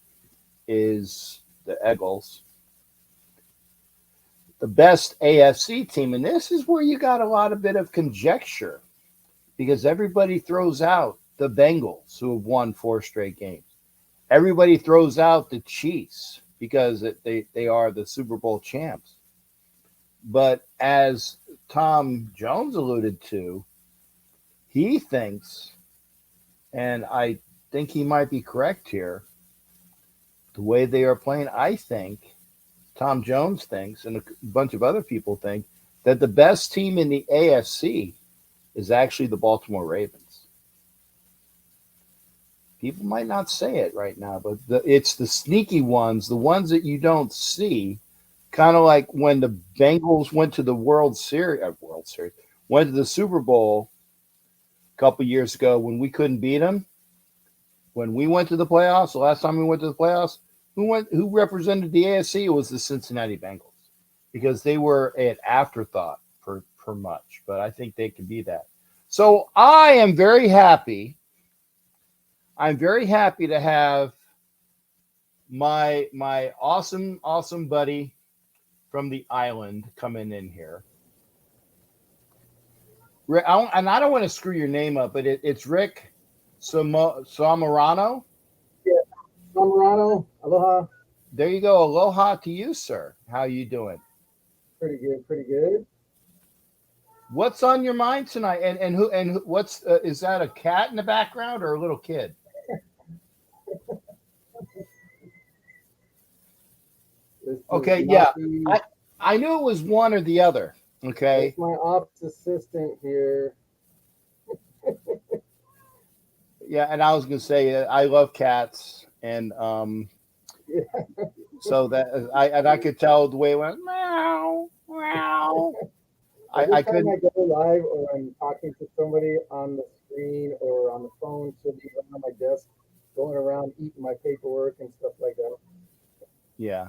is the Eagles. The best AFC team, and this is where you got a lot of bit of conjecture because everybody throws out the Bengals who have won 4 straight games. Everybody throws out the Chiefs because they are the Super Bowl champs. But as Tom Jones alluded to, he thinks, and I think he might be correct here, the way they are playing, I think Tom Jones thinks, and a bunch of other people think, that the best team in the AFC is actually the Baltimore Ravens. People might not say it right now, but it's the sneaky ones, the ones that you don't see, kind of like when the Bengals went to the World Series, went to the Super Bowl a couple years ago when we couldn't beat them. When we went to the playoffs, the last time we went to the playoffs, who represented the AFC? It was the Cincinnati Bengals because they were an afterthought for much, but I think they can be that. So I am very happy. I'm very happy to have my awesome buddy from the island coming in here. And I don't want to screw your name up, but it's Rick Samorano. Yeah, Samorano. Aloha. There you go. Aloha to you, sir. How you doing? Pretty good. Pretty good. What's on your mind tonight? And what's is that a cat in the background or a little kid? This Okay, is yeah. not the. I knew it was one or the other. Okay. That's my ops assistant here. Yeah, and I was gonna say I love cats, and Yeah. so that I could tell the way it went meow meow. Every I time I couldn't. go live or I'm talking to somebody on the screen or on the phone, she'll be on my desk, going around eating my paperwork and stuff like that. Yeah,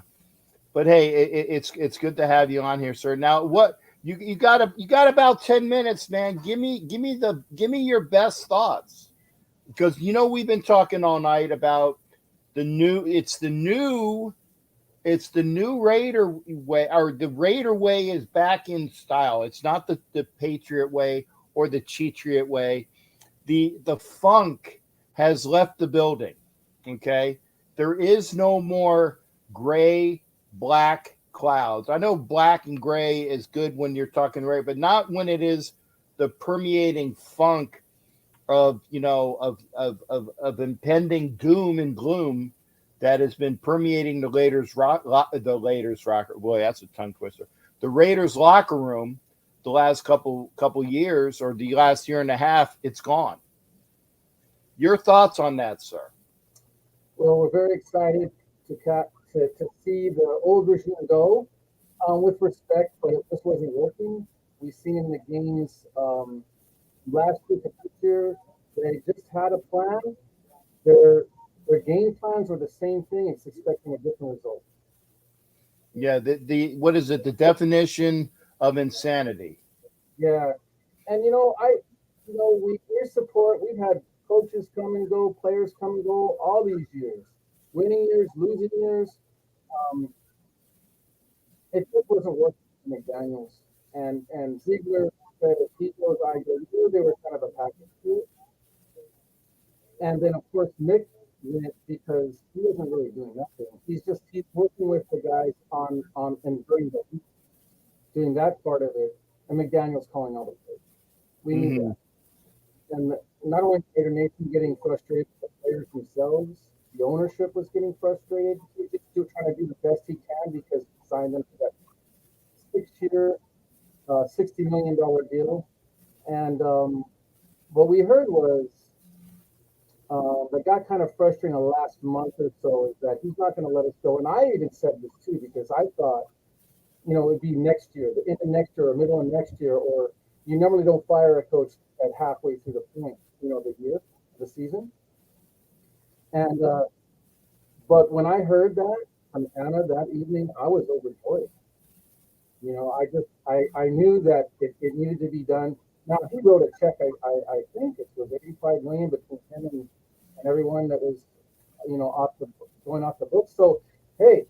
but hey, it's good to have you on here, sir. Now, what you got about 10 minutes, man. Give me your best thoughts because we've been talking all night about the new. It's the new Raider way, or the Raider way is back in style. It's not the Patriot way or the Cheatriot way. The funk has left the building. Okay, there is no more gray, black clouds. I know black and gray is good when you're talking right, but not when it is the permeating funk of of impending doom and gloom that has been permeating the Raiders rocker. Boy, that's a tongue twister. The Raiders locker room the last couple years or the last year and a half. It's gone. Your thoughts on that, sir? Well, we're very excited to see the old regime go with respect, but it just wasn't working. We've seen in the games last year to this year, they just had a plan. Their their game plans were the same thing. It's expecting a different result. Yeah, the what is it? The definition of insanity. Yeah, and we support. We've had coaches come and go, players come and go, all these years, winning years, losing years. Um, it just wasn't working for McDaniel's, and Ziegler said if he goes, I go. We knew they were kind of a package too. And then of course Mick went because he wasn't really doing nothing. He's working with the guys on and doing that part of it, and McDaniel's calling all the plays. We knew Mm-hmm. that. And not only Gator Nation getting frustrated, the players themselves, the ownership was getting frustrated. He's just still trying to do the best he can because he signed them to that 6 year, $60 million deal. And what we heard was that got kind of frustrating the last month or so is that he's not going to let us go. And I even said this too because I thought, it'd be next year, the end of next year or middle of next year, or you normally don't fire a coach at halfway through the point, the year, the season. And but when I heard that from Anna that evening, I was overjoyed. I knew that it needed to be done. Now he wrote a check. I think it was 85 million between him and everyone that was, off the going off the books. So hey,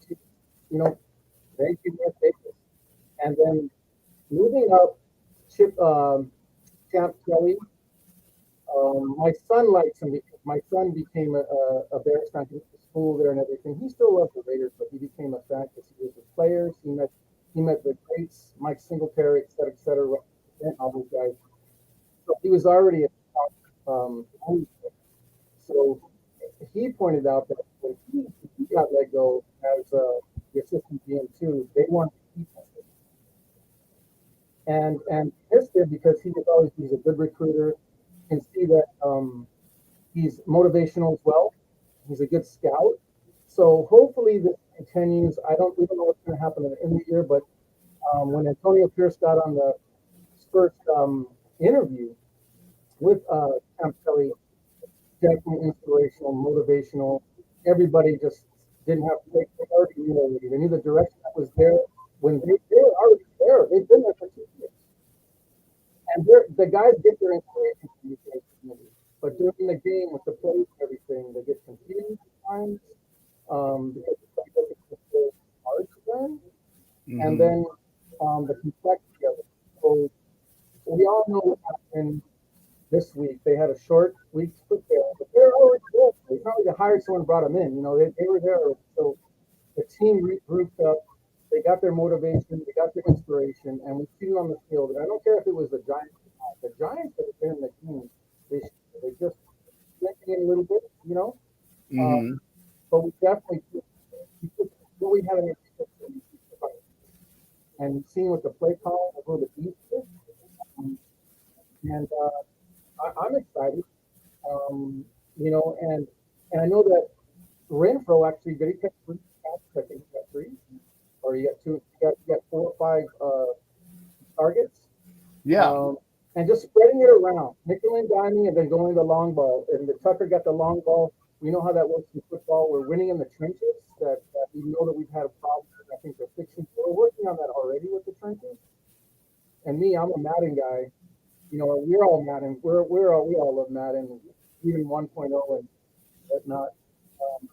you know, thank you, Jeff Davis. And then moving up, Chip Champ Kelly. My son likes him because my son became a Bears fan. He went to school there and everything. He still loves the Raiders, but he became a fan because he was with players. He met the greats, Mike Singletary, et cetera, and all those guys. So he was already a top. So he pointed out that when he got let go as the assistant GM too, they wanted to keep him. And missed him because he's a good recruiter. You can see that he's motivational as well. He's a good scout. So hopefully this continues. We don't know what's going to happen in the year, but when Antonio Pierce got on the first interview with Camp Kelly, definitely inspirational, motivational. Everybody just didn't have to take. They already knew already. They knew the direction that was there when they were already there. They've been there for 2 years, and the guys get their inspiration from the community. But during the game with the plays and everything, they get confused at times because it's so hard to learn, and Mm-hmm. then the complexity of it. So we all know what happened this week. They had a short week to prepare, but they're already there. It's not like they hired someone and brought them in. They were there. So the team regrouped up. They got their motivation. They got their inspiration, and we've seen it on the field. And I don't care if it was the Giants. The Giants that have been in the game, they just making it a little bit, Mm-hmm. But we definitely what we have in our and seeing what the play call over the East is. And I'm excited. And I know that Renfro actually did he catch 3 passes? I think he got 3, or you got 2. You got 4 or 5 targets. Yeah. And just spreading it around, nickel and diming, and then going the long ball. And the Tucker got the long ball. We know how that works in football. We're winning in the trenches. That we know that we've had a problem. I think they're fixing. We're working on that already with the trenches. And me, I'm a Madden guy. We're all Madden. We all love Madden, even 1.0 and whatnot. Um,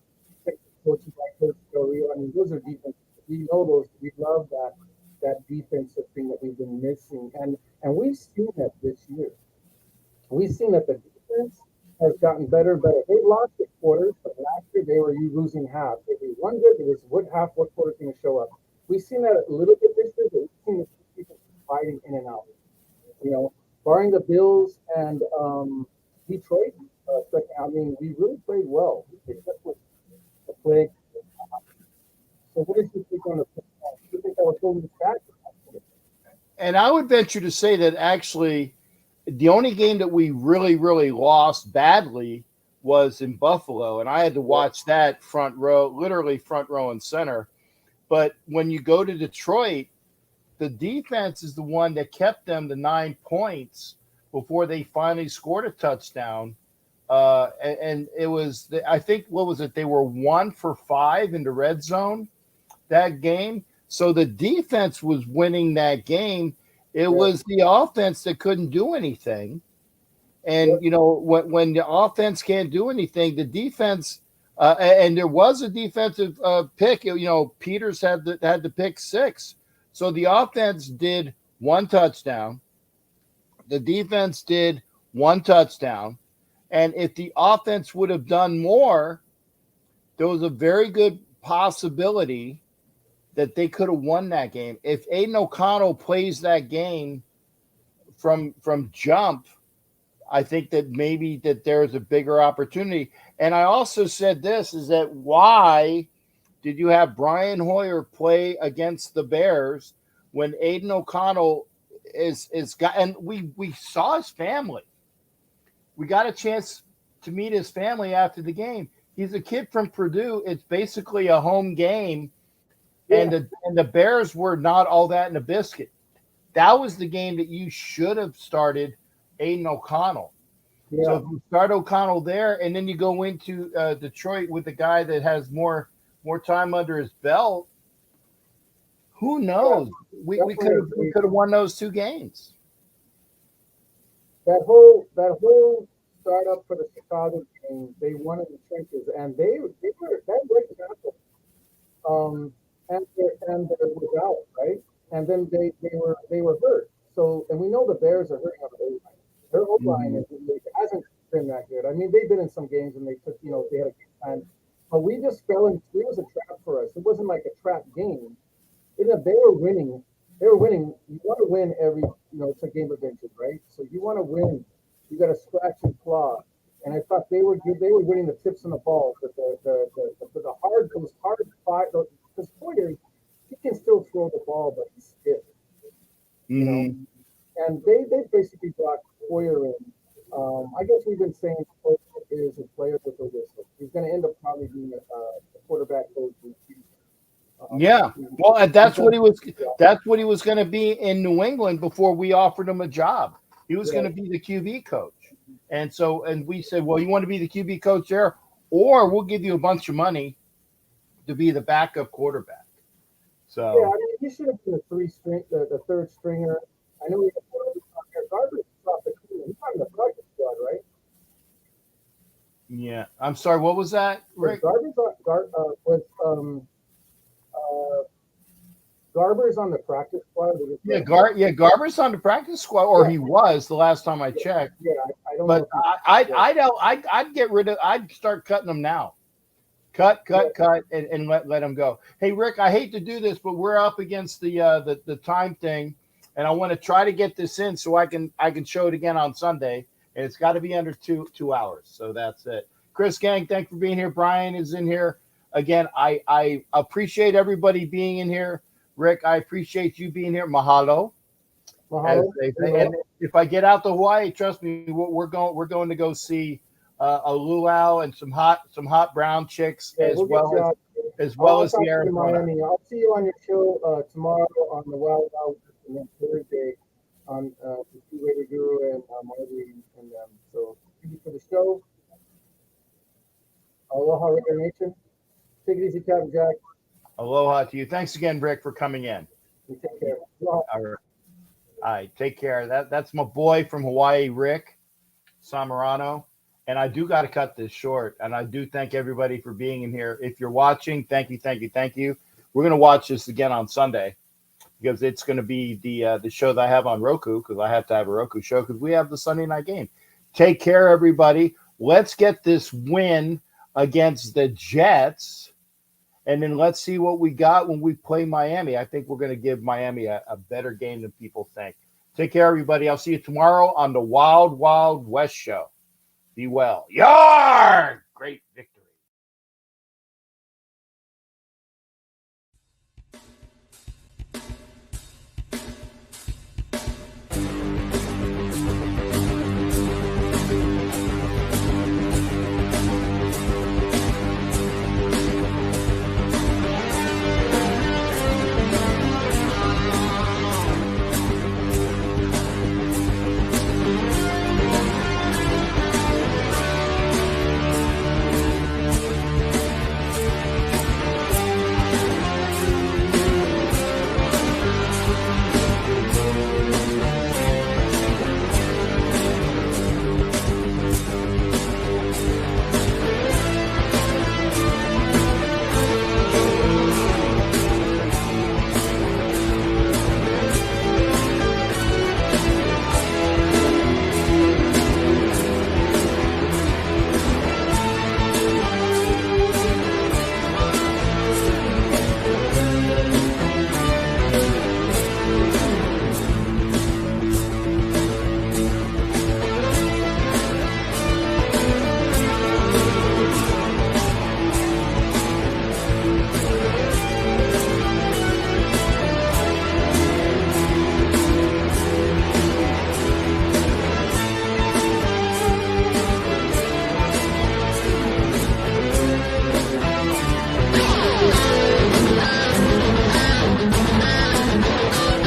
Coaches like Coach Del Rio. I mean, those are defense. We know those. We love that defensive thing that we've been missing, and we've seen that this year. We've seen that the defense has gotten better and better. They lost the quarters, but last year they were losing half. If we won good, it was what quarter's going to show up. We've seen that a little bit this year, but we've seen the people fighting in and out. Barring the Bills and Detroit. I mean, we really played well, except with the play. So what did you think on the play? Do you think that was holding back? And I would venture to say that actually the only game that we really, really lost badly was in Buffalo. And I had to watch that front row, literally front row and center. But when you go to Detroit, the defense is the one that kept them to 9 points before they finally scored a touchdown. And it was, I think, what was it? They were 1 for 5 in the red zone that game. So the defense was winning that game. It was the offense that couldn't do anything. And, when the offense can't do anything, the defense and there was a defensive pick. Peters had the pick 6. So the offense did 1 touchdown. The defense did 1 touchdown. And if the offense would have done more, there was a very good possibility that they could have won that game. If Aiden O'Connell plays that game from jump, I think that maybe that there's a bigger opportunity. And I also said this, is that why did you have Brian Hoyer play against the Bears when Aiden O'Connell is got, and we saw his family. We got a chance to meet his family after the game. He's a kid from Purdue. It's basically a home game. Yeah. And the Bears were not all that in a biscuit. That was the game that you should have started Aiden O'Connell. Yeah. So if you start O'Connell there, and then you go into Detroit with a guy that has more time under his belt, who knows? Yeah. We could have won those 2 games. That whole startup for the Chicago game, they won in the trenches, and they were that great example. And they was out, right? And then they were hurt. So, and we know the Bears are hurting on the O-line. Their O-line hasn't been that good. I mean, they've been in some games and they took, they had a good time. But we just fell into it was a trap for us. It wasn't like a trap game. They were winning. You want to win every, it's a game of inches, right? So you want to win. You got to scratch and claw. And I thought they were good. They were winning the tips on the ball, but those hard fight. Because Hoyer, he can still throw the ball, but he's stiff. And they basically brought Hoyer in. I guess we've been saying Hoyer is a player with a whistle. He's going to end up probably being a quarterback coach. Yeah, well, that's what he was. That's what he was going to be in New England before we offered him a job. He was going to be the QB coach, and we said, well, you want to be the QB coach there, or we'll give you a bunch of money to be the backup quarterback. So yeah, I mean, he should have been the third stringer. I know he had Garbers off the team. He's on the practice squad, right? Yeah, I'm sorry. What was that, Rick? Garber's on the practice squad. Garber's on the practice squad, or he was the last time I checked. Yeah, I don't. But I'd get rid of. I'd start cutting them now. Cut, and let them go. Hey, Rick, I hate to do this, but we're up against the time thing, and I want to try to get this in so I can show it again on Sunday, and it's got to be under two hours. So that's it. Chris Gang, thanks for being here. Brian is in here. again, I appreciate everybody being in here. Rick, I appreciate you being here. Mahalo. As Mahalo. they say. And if I get out to Hawaii, trust me, we're going to go see a luau and some hot brown chicks Yeah, as we'll well get you as out. the talk to you in Arizona. Miami. I'll see you on your show tomorrow on the Wild Wild West, and then Thursday on the Two-Rated Guru and Marty and them. So thank you for the show. Aloha, Raider Nation. Take it easy, Captain Jack. Aloha to you. Thanks again, Rick, for coming in. You take care. Aloha. All right, take care. That's my boy from Hawaii, Rick Samarano. And I do got to cut this short. And I do thank everybody for being in here. If you're watching, thank you. We're going to watch this again on Sunday because it's going to be the show that I have on Roku, because I have to have a Roku show because we have the Sunday night game. Take care, everybody. Let's get this win against the Jets. And then let's see what we got when we play Miami. I think we're going to give Miami a better game than people think. Take care, everybody. I'll see you tomorrow on the Wild Wild West show. Be well. Yar! Great victory.